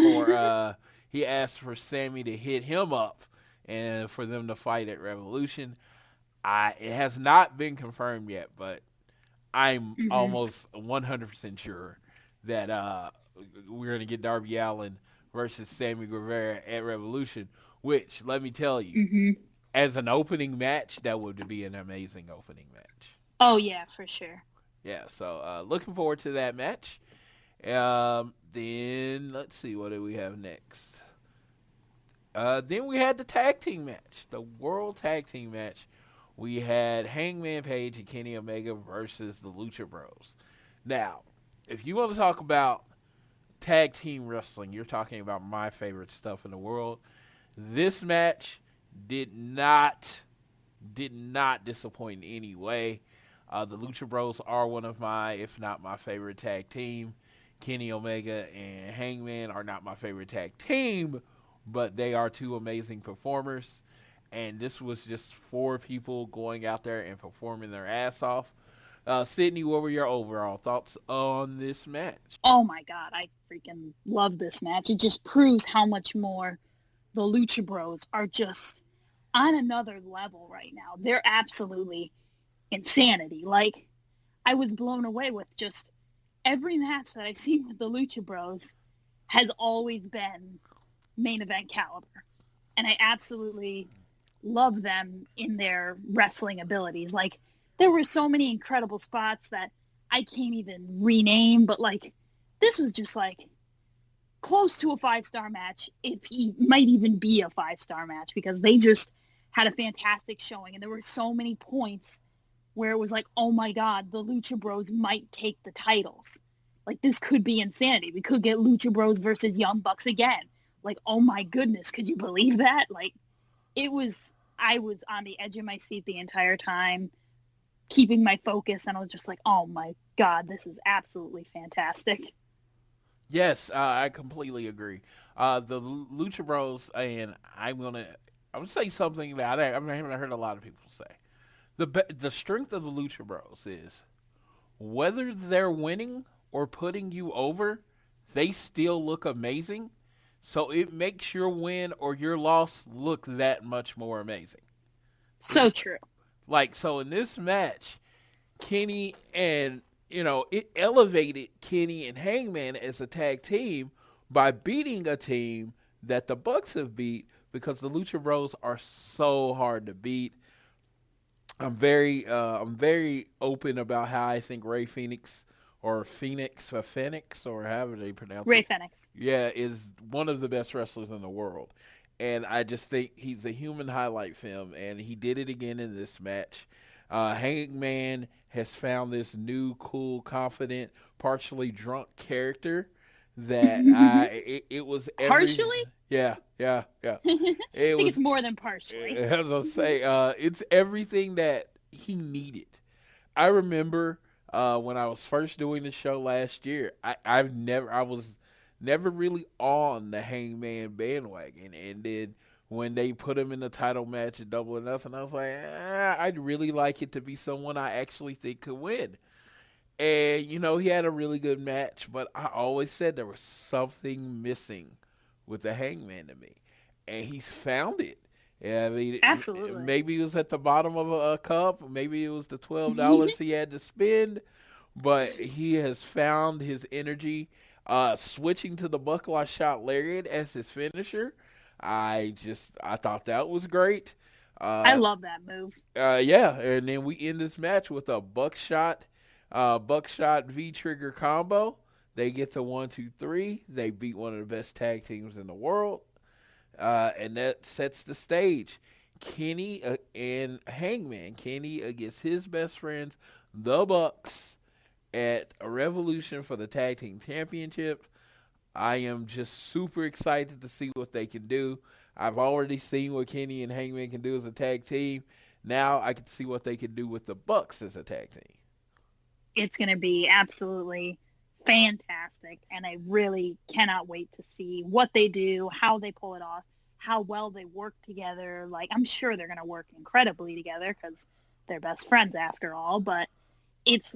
for Sammy to hit him up, and for them to fight at Revolution. It has not been confirmed yet, but I'm almost 100% sure that we're going to get Darby Allin versus Sammy Guevara at Revolution, which, let me tell you, as an opening match, that would be an amazing opening match. Oh, yeah, for sure. Yeah, so looking forward to that match. Then, let's see, what do we have next? Then we had the tag team match, the World Tag Team match. We had Hangman Page and Kenny Omega versus the Lucha Bros. Now, if you want to talk about tag team wrestling, you're talking about my favorite stuff in the world. This match did not disappoint in any way. The Lucha Bros are one of my, if not my favorite tag team. Kenny Omega and Hangman are not my favorite tag team, but they are two amazing performers. And this was just four people going out there and performing their ass off. Sydney, what were your overall thoughts on this match? Oh my God, I freaking love this match. It just proves how much more the Lucha Bros are just on another level right now. They're absolutely insanity. Like, I was blown away with just every match that I've seen with the Lucha Bros has always been main event caliber. And I absolutely love them in their wrestling abilities. Like, there were so many incredible spots that I can't even rename, but like, this was just like close to a 5-star match, if he might even be a 5-star match, because they just had a fantastic showing. And there were so many points where it was like, oh my God, the Lucha Bros might take the titles. Like, this could be insanity. We could get Lucha Bros versus Young Bucks again. Like, oh my goodness, could you believe that? Like, I was on the edge of my seat the entire time, keeping my focus, and I was just like, oh my God, this is absolutely fantastic. Yes, I completely agree. The Lucha Bros, and I'm gonna say something that I haven't heard a lot of people say. The strength of the Lucha Bros is whether they're winning or putting you over, they still look amazing. So it makes your win or your loss look that much more amazing. So true. Like, so in this match, Kenny and, it elevated Kenny and Hangman as a tag team by beating a team that the Bucks have beat, because the Lucha Bros are so hard to beat. I'm very open about how I think Ray Phoenix or Phoenix or however they pronounce Ray it. Phoenix. Yeah, is one of the best wrestlers in the world. And I just think he's a human highlight film, and he did it again in this match. Hangman has found this new, cool, confident, partially drunk character that it was partially. Yeah. It I think it's more than partially. As I say, it's everything that he needed. I remember when I was first doing the show last year, I was never really on the Hangman bandwagon, and then when they put him in the title match at Double or Nothing, I was like, I'd really like it to be someone I actually think could win. And, he had a really good match, but I always said there was something missing with the Hangman to me. And he's found it. Yeah, I mean, absolutely. Maybe it was at the bottom of a cup. Maybe it was the $12 he had to spend. But he has found his energy. Switching to the buckle shot lariat as his finisher, I thought that was great. I love that move. Yeah, and then we end this match with a buckshot V-trigger combo. They get to 1, 2, 3. They beat one of the best tag teams in the world, and that sets the stage. Kenny and Hangman. Kenny against his best friends, the Bucks, at a Revolution for the Tag Team Championship. I am just super excited to see what they can do. I've already seen what Kenny and Hangman can do as a tag team. Now I can see what they can do with the Bucks as a tag team. It's going to be absolutely fantastic, and I really cannot wait to see what they do, how they pull it off, how well they work together. Like, I'm sure they're going to work incredibly together because they're best friends after all, but it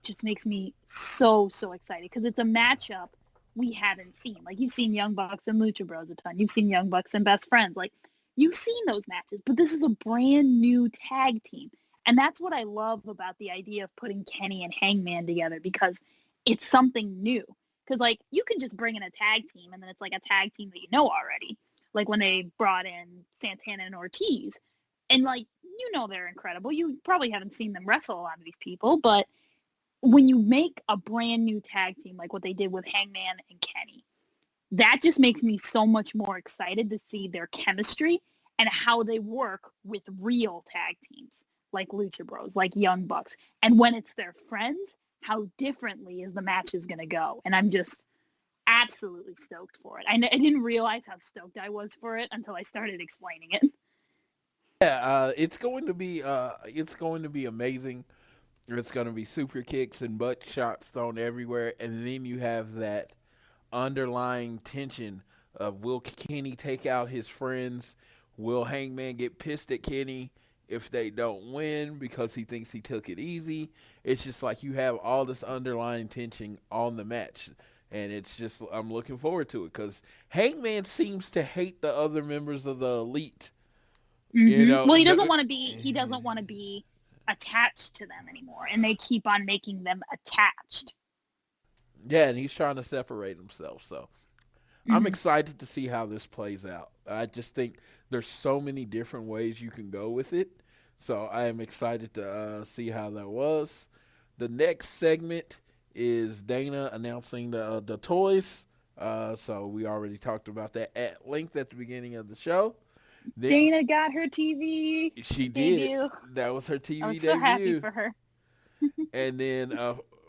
just makes me so excited because it's a matchup we haven't seen. Like, you've seen Young Bucks and Lucha Bros a ton. You've seen Young Bucks and Best Friends. Like, you've seen those matches, but this is a brand new tag team. And that's what I love about the idea of putting Kenny and Hangman together, because it's something new. Because, like, you can just bring in a tag team and then it's like a tag team that you know already. Like when they brought in Santana and Ortiz. And, like, they're incredible. You probably haven't seen them wrestle a lot of these people, but when you make a brand new tag team like what they did with Hangman and Kenny, that just makes me so much more excited to see their chemistry and how they work with real tag teams like Lucha Bros, like Young Bucks. And when it's their friends, how differently is the match is going to go. And I'm just absolutely stoked for it. I didn't realize how stoked I was for it until I started explaining it. Yeah, it's going to be amazing. It's going to be super kicks and butt shots thrown everywhere, and then you have that underlying tension of, will Kenny take out his friends? Will Hangman get pissed at Kenny if they don't win because he thinks he took it easy? It's just like you have all this underlying tension on the match, and it's just, I'm looking forward to it because Hangman seems to hate the other members of the Elite. Well, he doesn't want to be attached to them anymore, and they keep on making them attached. Yeah, and he's trying to separate himself, so I'm excited to see how this plays out. I just think there's so many different ways you can go with it, so I am excited to see how that was. The next segment is Dana announcing the toys, so we already talked about that at length at the beginning of the show. Then, Dana got her TV. She debut. did. That was her TV debut. I was so happy for her. And then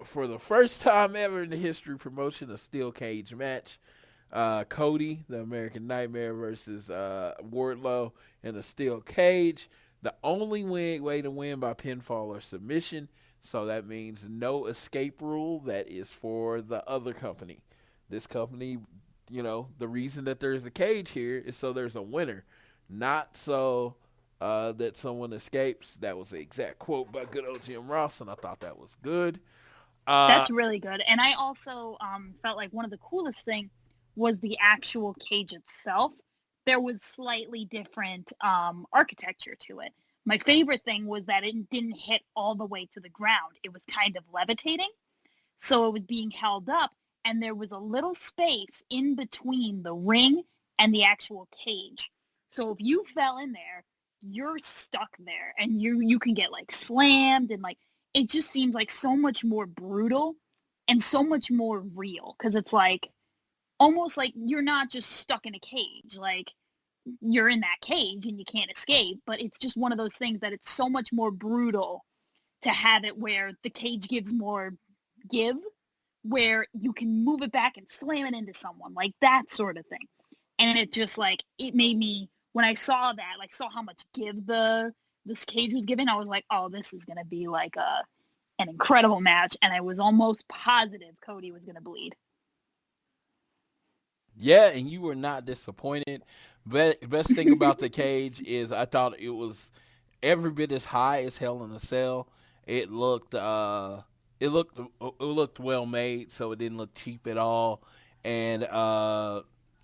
for the first time ever in the history of promotion, a steel cage match. Cody, the American Nightmare, versus Wardlow in a steel cage. The only way to win by pinfall or submission. So that means no escape rule. That is for the other company. This company, the reason that there's a cage here is so there's a winner, not so that someone escapes. That was the exact quote by good old Jim Ross, and I thought that was good. That's really good. And I also felt like one of the coolest things was the actual cage itself. There was slightly different architecture to it. My favorite thing was that it didn't hit all the way to the ground. It was kind of levitating. So it was being held up, and there was a little space in between the ring and the actual cage. So if you fell in there, you're stuck there, and you can get like slammed, and like it just seems like so much more brutal and so much more real, because it's like almost like you're not just stuck in a cage. Like you're in that cage and you can't escape, but it's just one of those things that it's so much more brutal to have it where the cage gives more give, where you can move it back and slam it into someone, like that sort of thing. And it just like, it made me, when I saw that, like saw how much give this cage was given, I was like, oh, this is going to be like an incredible match. And I was almost positive Cody was going to bleed. Yeah, and you were not disappointed. Best thing about the cage is I thought it was every bit as high as Hell in a Cell. It looked well made, so it didn't look cheap at all. And it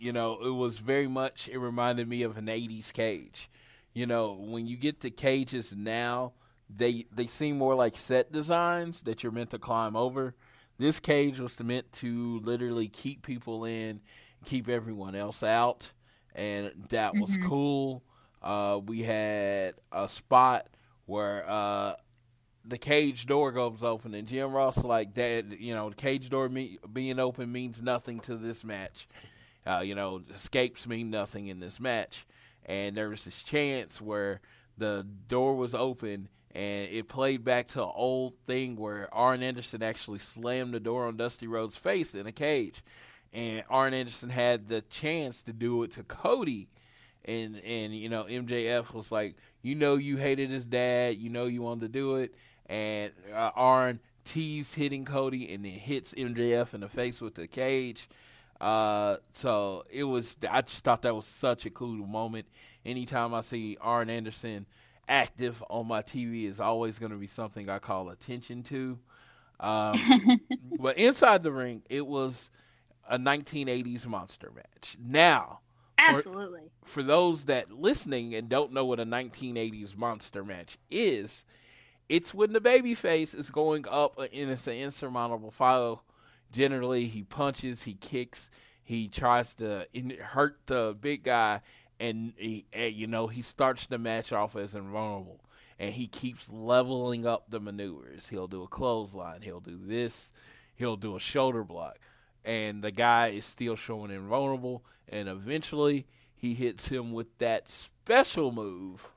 was very much, it reminded me of an 80s cage. When you get the cages now, they seem more like set designs that you're meant to climb over. This cage was meant to literally keep people in, keep everyone else out, and that was cool. We had a spot where the cage door goes open, and Jim Ross like that. The cage door being open means nothing to this match. Escapes mean nothing in this match. And there was this chance where the door was open, and it played back to an old thing where Arn Anderson actually slammed the door on Dusty Rhodes' face in a cage. And Arn Anderson had the chance to do it to Cody. And MJF was like, you hated his dad. You wanted to do it. And Arn teased hitting Cody and then hits MJF in the face with the cage. So I just thought that was such a cool moment. Anytime I see Arn Anderson active on my TV is always going to be something I call attention to. But inside the ring, it was a 1980s monster match. Now, absolutely. For those that listening and don't know what a 1980s monster match is, it's when the babyface is going up and it's an insurmountable foe. Generally, he punches, he kicks, he tries to hurt the big guy, and he starts the match off as invulnerable. And he keeps leveling up the maneuvers. He'll do a clothesline, he'll do this, he'll do a shoulder block. And the guy is still showing invulnerable, and eventually he hits him with that special move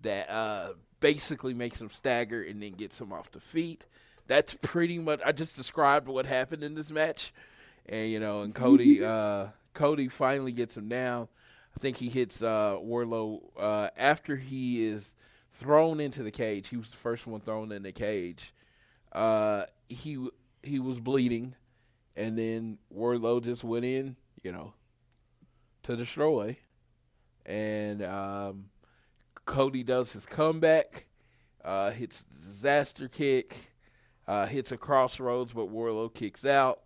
that basically makes him stagger and then gets him off the feet. That's pretty much, I just described what happened in this match. And, and Cody finally gets him down. I think he hits Wardlow after he is thrown into the cage. He was the first one thrown in the cage. He was bleeding. And then Wardlow just went in, to destroy. And Cody does his comeback, hits the disaster kick, hits a crossroads, but Wardlow kicks out.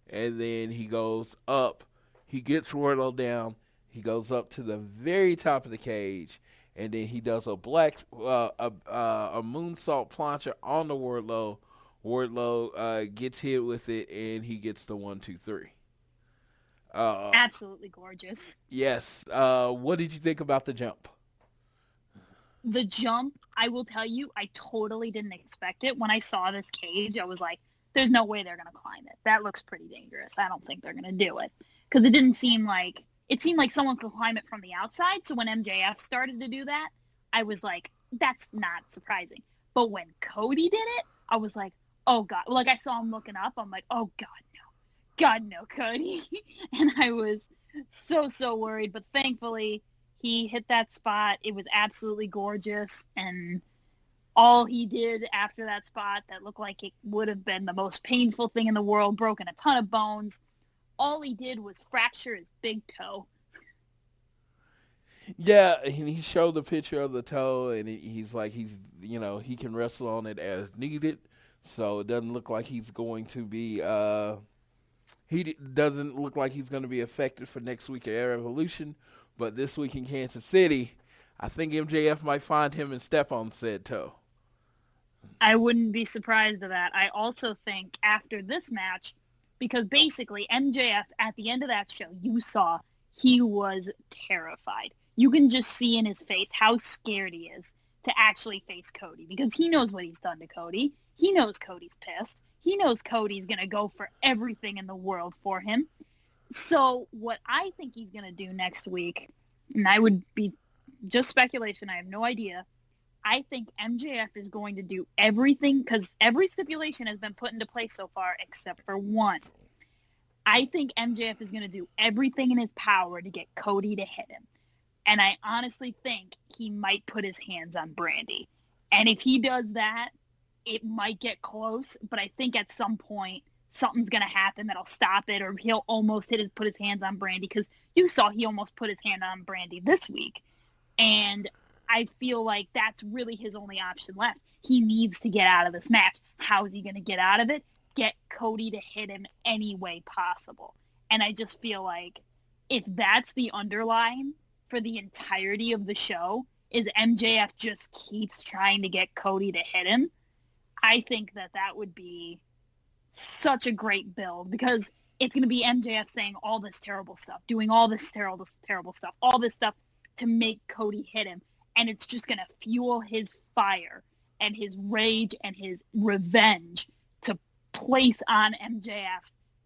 And then he goes up. He gets Wardlow down. He goes up to the very top of the cage. And then he does a moonsault plancher on the Wardlow. Wardlow gets hit with it, and he gets the 1, 2, 3. Absolutely gorgeous. Yes. What did you think about the jump? The jump, I will tell you, I totally didn't expect it. When I saw this cage, I was like, there's no way they're going to climb it. That looks pretty dangerous. I don't think they're going to do it. Because it seemed like someone could climb it from the outside. So when MJF started to do that, I was like, that's not surprising. But when Cody did it, I was like, oh God, like I saw him looking up. I'm like, oh God, no, Cody. And I was so worried, but thankfully he hit that spot. It was absolutely gorgeous. And all he did after that spot that looked like it would have been the most painful thing in the world, broken a ton of bones. All he did was fracture his big toe. Yeah, and he showed the picture of the toe, and he's like, he can wrestle on it as needed. So it doesn't look like he's going to be, doesn't look like he's going to be affected for next week at Revolution. But this week in Kansas City, I think MJF might find him and step on said toe. I wouldn't be surprised at that. I also think after this match, because basically MJF at the end of that show, you saw he was terrified. You can just see in his face how scared he is to actually face Cody, because he knows what he's done to Cody. He knows Cody's pissed. He knows Cody's going to go for everything in the world for him. So what I think he's going to do next week, and I would be just speculation, I have no idea, I think MJF is going to do everything, because every stipulation has been put into place so far except for one. I think MJF is going to do everything in his power to get Cody to hit him. And I honestly think he might put his hands on Brandy. And if he does that, it might get close, but I think at some point something's going to happen that'll stop it, or he'll almost put his hands on Brandy, because you saw he almost put his hand on Brandy this week. And I feel like that's really his only option left. He needs to get out of this match. How's he going to get out of it? Get Cody to hit him any way possible. And I just feel like if that's the underline for the entirety of the show, is MJF just keeps trying to get Cody to hit him, I think that would be such a great build, because it's going to be MJF saying all this terrible stuff, doing all this terrible stuff, all this stuff to make Cody hit him. And it's just going to fuel his fire and his rage and his revenge to place on MJF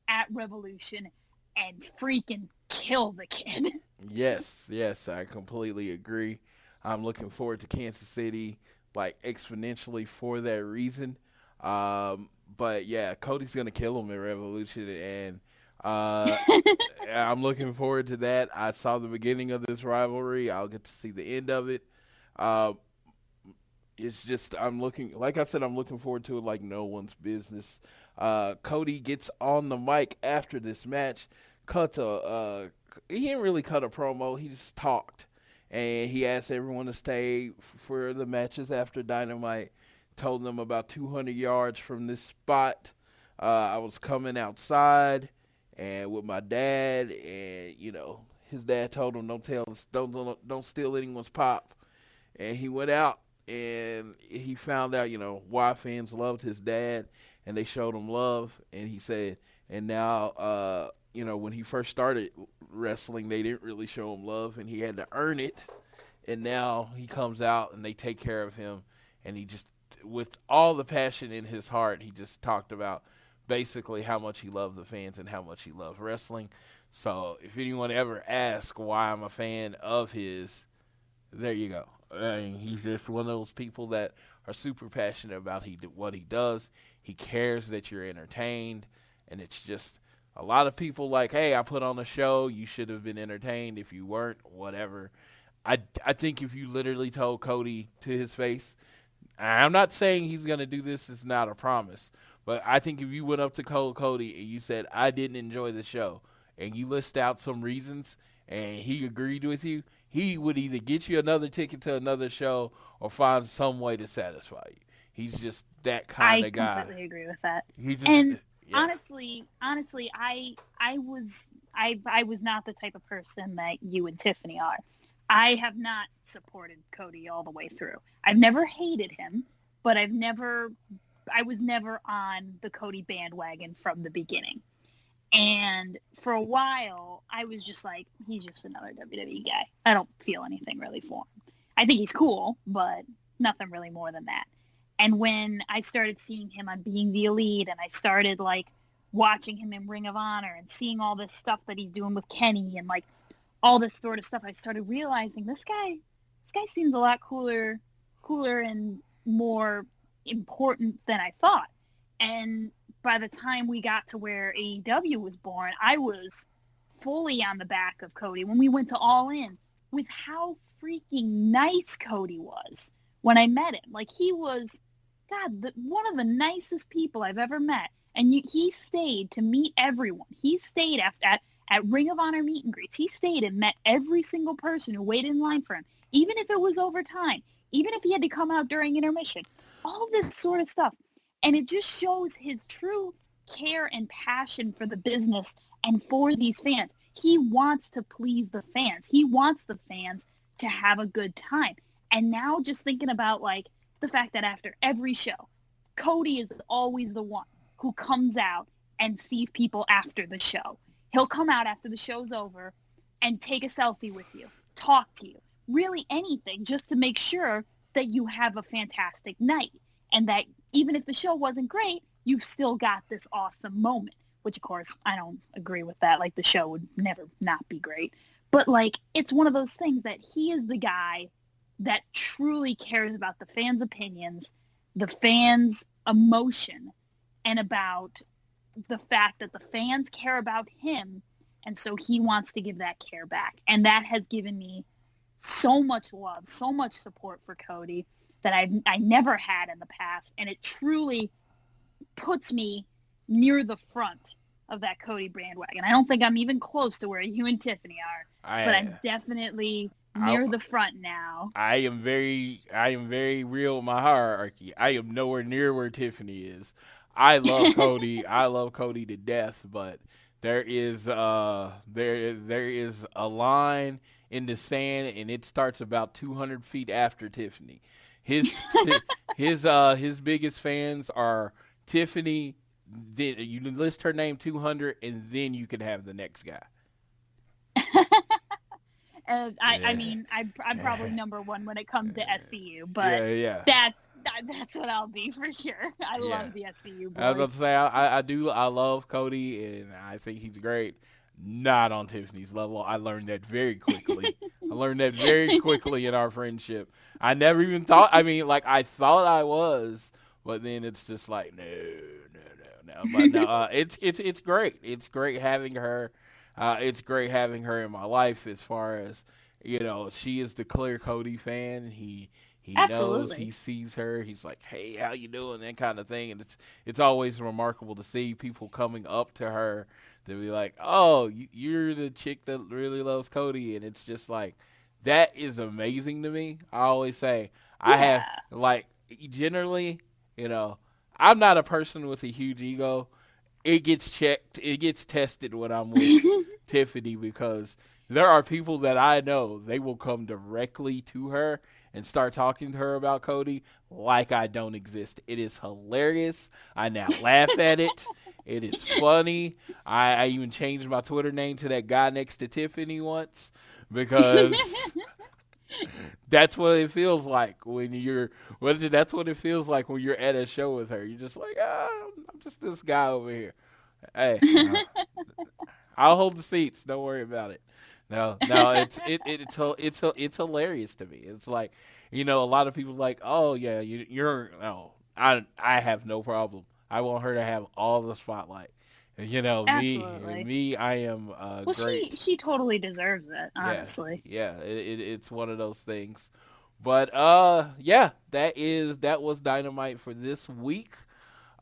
at Revolution and freaking kill the kid. Yes, I completely agree. I'm looking forward to Kansas City, like, exponentially for that reason. But yeah, Cody's gonna kill him at Revolution, and I'm looking forward to that. I saw the beginning of this rivalry. I'll get to see the end of it. It's just, I'm looking forward to it like no one's business. Cody gets on the mic after this match, he didn't really cut a promo, he just talked. And he asked everyone to stay for the matches after Dynamite, told them about 200 yards from this spot, I was coming outside and with my dad, and, his dad told him, don't steal anyone's pop. And he went out and he found out, why fans loved his dad, and they showed him love. And he said, and now, when he first started wrestling, they didn't really show him love, and he had to earn it. And now he comes out and they take care of him. And he just, with all the passion in his heart, he just talked about basically how much he loved the fans and how much he loved wrestling. So if anyone ever asks why I'm a fan of his, there you go. I mean, he's just one of those people that are super passionate about what he does. He cares that you're entertained, and it's just a lot of people like, hey, I put on a show, you should have been entertained. If you weren't, whatever. I think if you literally told Cody to his face, I'm not saying he's going to do this, it's not a promise, but I think if you went up to Cody and you said, I didn't enjoy the show, and you list out some reasons, and he agreed with you, he would either get you another ticket to another show or find some way to satisfy you. He's just that kind of guy. I completely agree with that. Yeah. Honestly, I was not the type of person that you and Tiffany are. I have not supported Cody all the way through. I've never hated him, but I was never on the Cody bandwagon from the beginning. And for a while, I was just like, he's just another WWE guy. I don't feel anything really for him. I think he's cool, but nothing really more than that. And when I started seeing him on Being the Elite, and I started like watching him in Ring of Honor and seeing all this stuff that he's doing with Kenny and like all this sort of stuff, I started realizing this guy seems a lot cooler and more important than I thought. And by the time we got to where AEW was born, I was fully on the back of Cody when we went to All In with how freaking nice Cody was when I met him. Like, he was, God, one of the nicest people I've ever met. And he stayed to meet everyone. He stayed at Ring of Honor meet and greets. He stayed and met every single person who waited in line for him, even if it was overtime, even if he had to come out during intermission, all this sort of stuff. And it just shows his true care and passion for the business and for these fans. He wants to please the fans. He wants the fans to have a good time. And now just thinking about, like, the fact that after every show, Cody is always the one who comes out and sees people after the show. He'll come out after the show's over and take a selfie with you, talk to you, really anything, just to make sure that you have a fantastic night and that even if the show wasn't great, you've still got this awesome moment, which, of course, I don't agree with that. Like, the show would never not be great. But, like, it's one of those things that he is the guy that truly cares about the fans' opinions, the fans' emotion, and about the fact that the fans care about him, and so he wants to give that care back. And that has given me so much love, so much support for Cody that I never had in the past, and it truly puts me near the front of that Cody bandwagon. I don't think I'm even close to where you and Tiffany are, but I'm definitely near the front now. I am very real with my hierarchy. I am nowhere near where Tiffany is. I love Cody. I love Cody to death, but there is there is a line in the sand, and it starts about 200 feet after Tiffany. His biggest fans are Tiffany. Then you list her name 200, and then you can have the next guy. I mean, I'm probably number one when it comes to SCU, but that's what I'll be for sure. I love the SCU boys. I was about to say, I love Cody, and I think he's great. Not on Tiffany's level. I learned that very quickly. In our friendship. I never even thought, I thought I was, but then it's just like, no. But no, it's great. It's great having her. It's great having her in my life as far as, she is the clear Cody fan. He knows, he sees her. He's like, hey, how you doing? That kind of thing. And it's always remarkable to see people coming up to her to be like, oh, you're the chick that really loves Cody. And it's just like, that is amazing to me. I always say, I have, generally, I'm not a person with a huge ego. It gets checked. It gets tested when I'm with Tiffany, because there are people that I know, they will come directly to her and start talking to her about Cody like I don't exist. It is hilarious. I now laugh at it. It is funny. I even changed my Twitter name to that guy next to Tiffany once, because that's what it feels like when you're at a show with her. You're just like, I'm just this guy over here. Hey, I'll hold the seats. Don't worry about it. No, it's hilarious to me. It's like, a lot of people are like, oh yeah, I have no problem. I want her to have all the spotlight. Absolutely. Me, I am well, great. She totally deserves it, honestly. Yeah, it's one of those things. But that was Dynamite for this week.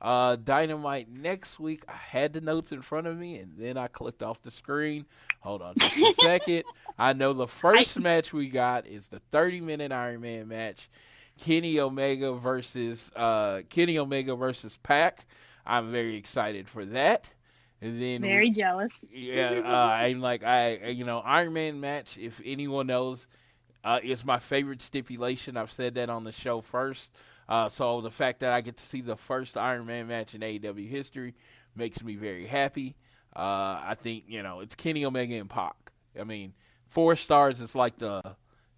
Dynamite next week. I had the notes in front of me, and then I clicked off the screen. Hold on just a second. I know the first match we got is the 30-minute Iron Man match. Kenny Omega versus Pac. I'm very excited for that. And then very jealous. Yeah, I'm like, Iron Man match, if anyone knows, is my favorite stipulation. I've said that on the show first. So the fact that I get to see the first Iron Man match in AEW history makes me very happy. I think, it's Kenny Omega and Pac. 4 stars is like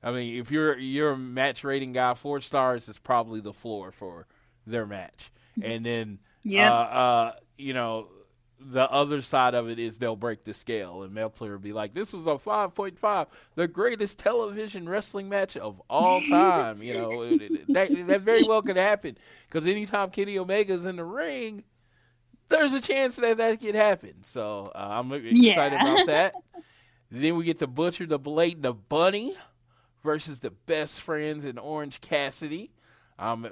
if you're a match rating guy, 4 stars is probably the floor for their match. And then, the other side of it is they'll break the scale, and Meltzer will be like, "This was a 5.5, the greatest television wrestling match of all time." That very well could happen, because anytime Kenny Omega's in the ring, there's a chance that could happen. So I'm excited about that. Then we get the Butcher, the Blade, and the Bunny versus the Best Friends and Orange Cassidy. I'm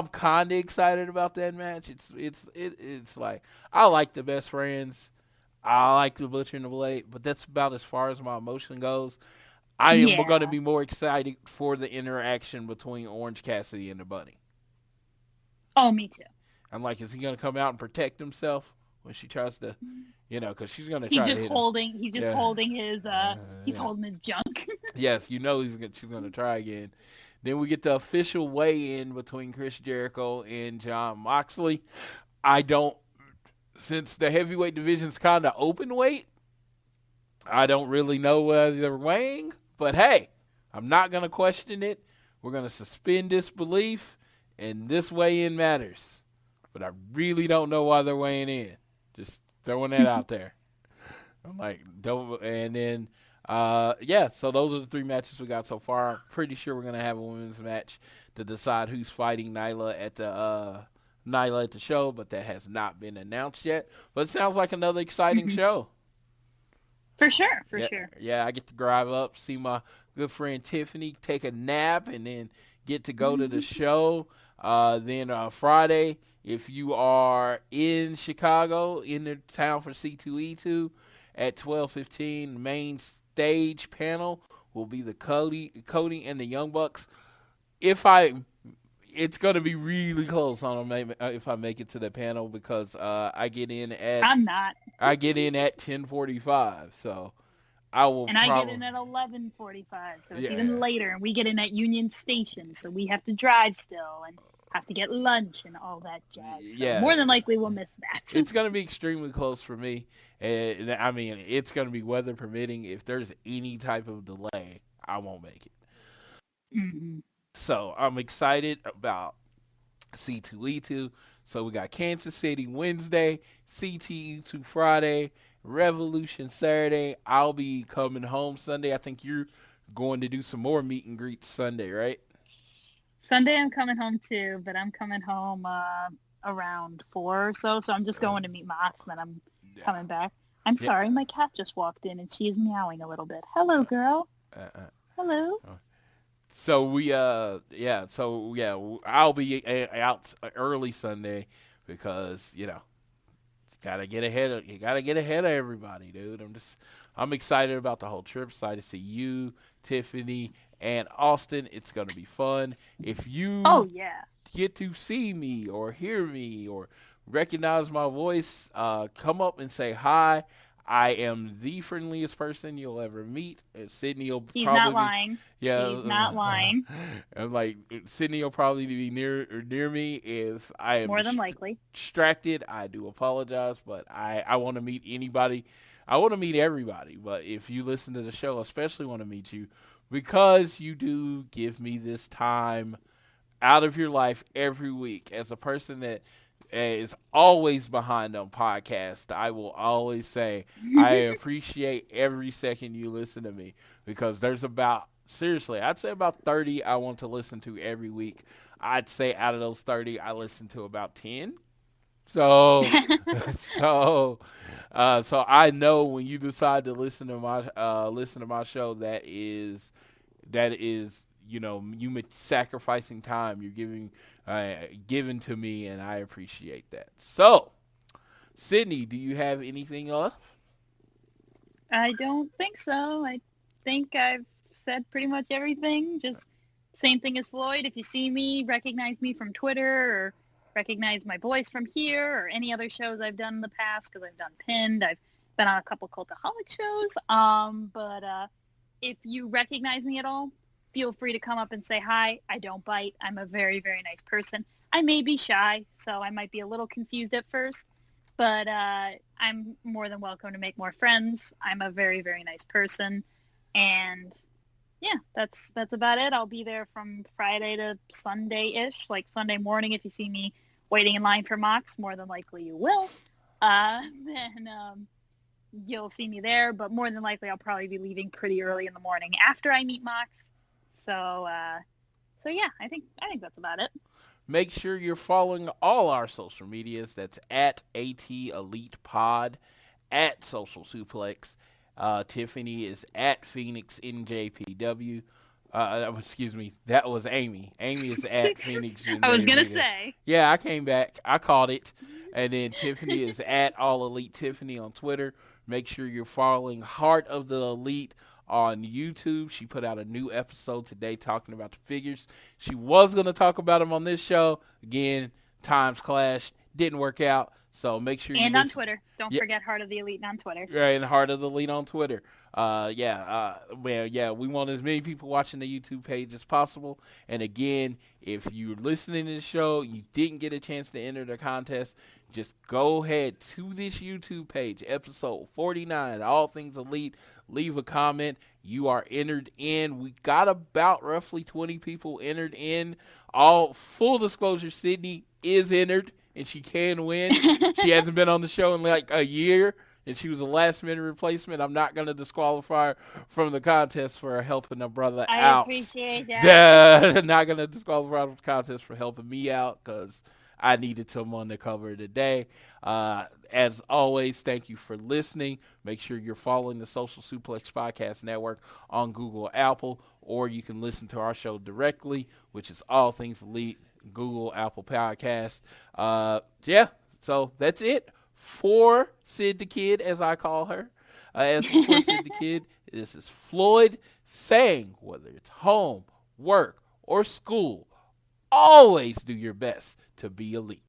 kind of excited about that match. It's like, I like the Best Friends. I like the Butcher and the Blade, but that's about as far as my emotion goes. I am going to be more excited for the interaction between Orange Cassidy and the Bunny. Oh, me too. I'm like, is he going to come out and protect himself when she tries to, because she's going to try to hit him. He's just holding his, holding his junk. Yes, she's going to try again. Then we get the official weigh-in between Chris Jericho and Jon Moxley. Since the heavyweight division's kind of open weight, I don't really know whether they're weighing. But hey, I'm not going to question it. We're going to suspend disbelief, and this weigh-in matters. But I really don't know why they're weighing in. Just throwing that out there. I'm like, don't. And then, so those are the three matches we got so far. I'm pretty sure we're going to have a women's match to decide who's fighting Nyla at the show, but that has not been announced yet. But it sounds like another exciting show. For sure. Yeah, I get to drive up, see my good friend Tiffany, take a nap, and then get to go to the show. Then Friday, if you are in Chicago, in the town for C2E2, at 12:15, the main stage panel will be the Cody and the Young Bucks. It's going to be really close on if I make it to the panel, because I get in at 10:45, so I will. And I get in at 11:45, so it's even later, and we get in at Union Station, so we have to drive still and have to get lunch and all that jazz. So more than likely we'll miss that. It's going to be extremely close for me. And I mean, it's going to be weather permitting. If there's any type of delay, I won't make it. Mm-hmm. So I'm excited about C2E2. So we got Kansas City Wednesday, CTE2 Friday, Revolution Saturday. I'll be coming home Sunday. I think you're going to do some more meet and greets Sunday, right? Sunday I'm coming home too, but I'm coming home around 4 or so. So I'm just going to meet Mox, and then I'm coming back. I'm sorry, my cat just walked in and she is meowing a little bit. Hello, girl. Hello. So I'll be out early Sunday because you gotta get ahead of everybody, dude. I'm excited about the whole trip. Excited to see you, Tiffany, and Austin. It's gonna be fun. If you get to see me or hear me or recognize my voice, come up and say hi. I am the friendliest person you'll ever meet. Sydney will He's not lying. He's not lying. I'm like, Sydney will probably be near me if I am more than likely distracted. I do apologize, but I want to meet anybody. I want to meet everybody, but if you listen to the show, I especially want to meet you because you do give me this time out of your life every week. As a person that is always behind on podcasts, I will always say I appreciate every second you listen to me, because there's I'd say about 30 I want to listen to every week. I'd say out of those 30, I listen to about 10. So I know when you decide to listen to my show, that is you sacrificing time you're given to me, and I appreciate that. So, Sydney, do you have anything left? I don't think so. I think I've said pretty much everything. Just same thing as Floyd. If you see me, recognize me from Twitter, or recognize my voice from here, or any other shows I've done in the past, because I've done Pinned. I've been on a couple Cultaholic shows. But if you recognize me at all, feel free to come up and say hi. I don't bite. I'm a very, very nice person. I may be shy, so I might be a little confused at first, but I'm more than welcome to make more friends. I'm a very, very nice person, and yeah, that's about it. I'll be there from Friday to Sunday-ish, like Sunday morning. If you see me waiting in line for Mox, more than likely you will. then you'll see me there. But more than likely, I'll probably be leaving pretty early in the morning after I meet Mox. So yeah, I think that's about it. Make sure you're following all our social medias. That's at AT Elite Pod, at Social Suplex. Tiffany is at Phoenix NJPW. Excuse me, that was Amy. Amy is at Phoenix NJPW. I was going to say. Yeah, I came back. I caught it. And then Tiffany is at All Elite Tiffany on Twitter. Make sure you're following Heart of the Elite on YouTube. She put out a new episode today talking about the figures. She was going to talk about them on this show. Again, times clashed. Didn't work out. So make sure and on Twitter. Don't forget Heart of the Elite on Twitter. Right, and Heart of the Elite on Twitter. We want as many people watching the YouTube page as possible. And again, if you're listening to the show, you didn't get a chance to enter the contest, just go ahead to this YouTube page, episode 49, All Things Elite. Leave a comment. You are entered in. We got about roughly 20 people entered in. All full disclosure, Sydney is entered, and she can win. She hasn't been on the show in like a year, and she was a last-minute replacement. I'm not going to disqualify her from the contest for helping a brother out. I appreciate that. Not going to disqualify her from the contest for helping me out because I needed someone to cover today. As always, thank you for listening. Make sure you're following the Social Suplex Podcast Network on Google, Apple, or you can listen to our show directly, which is All Things Elite, Google, Apple Podcast. So that's it for Sid the Kid, as I call her. As for Sid the Kid, this is Floyd saying, whether it's home, work, or school, always do your best to be elite.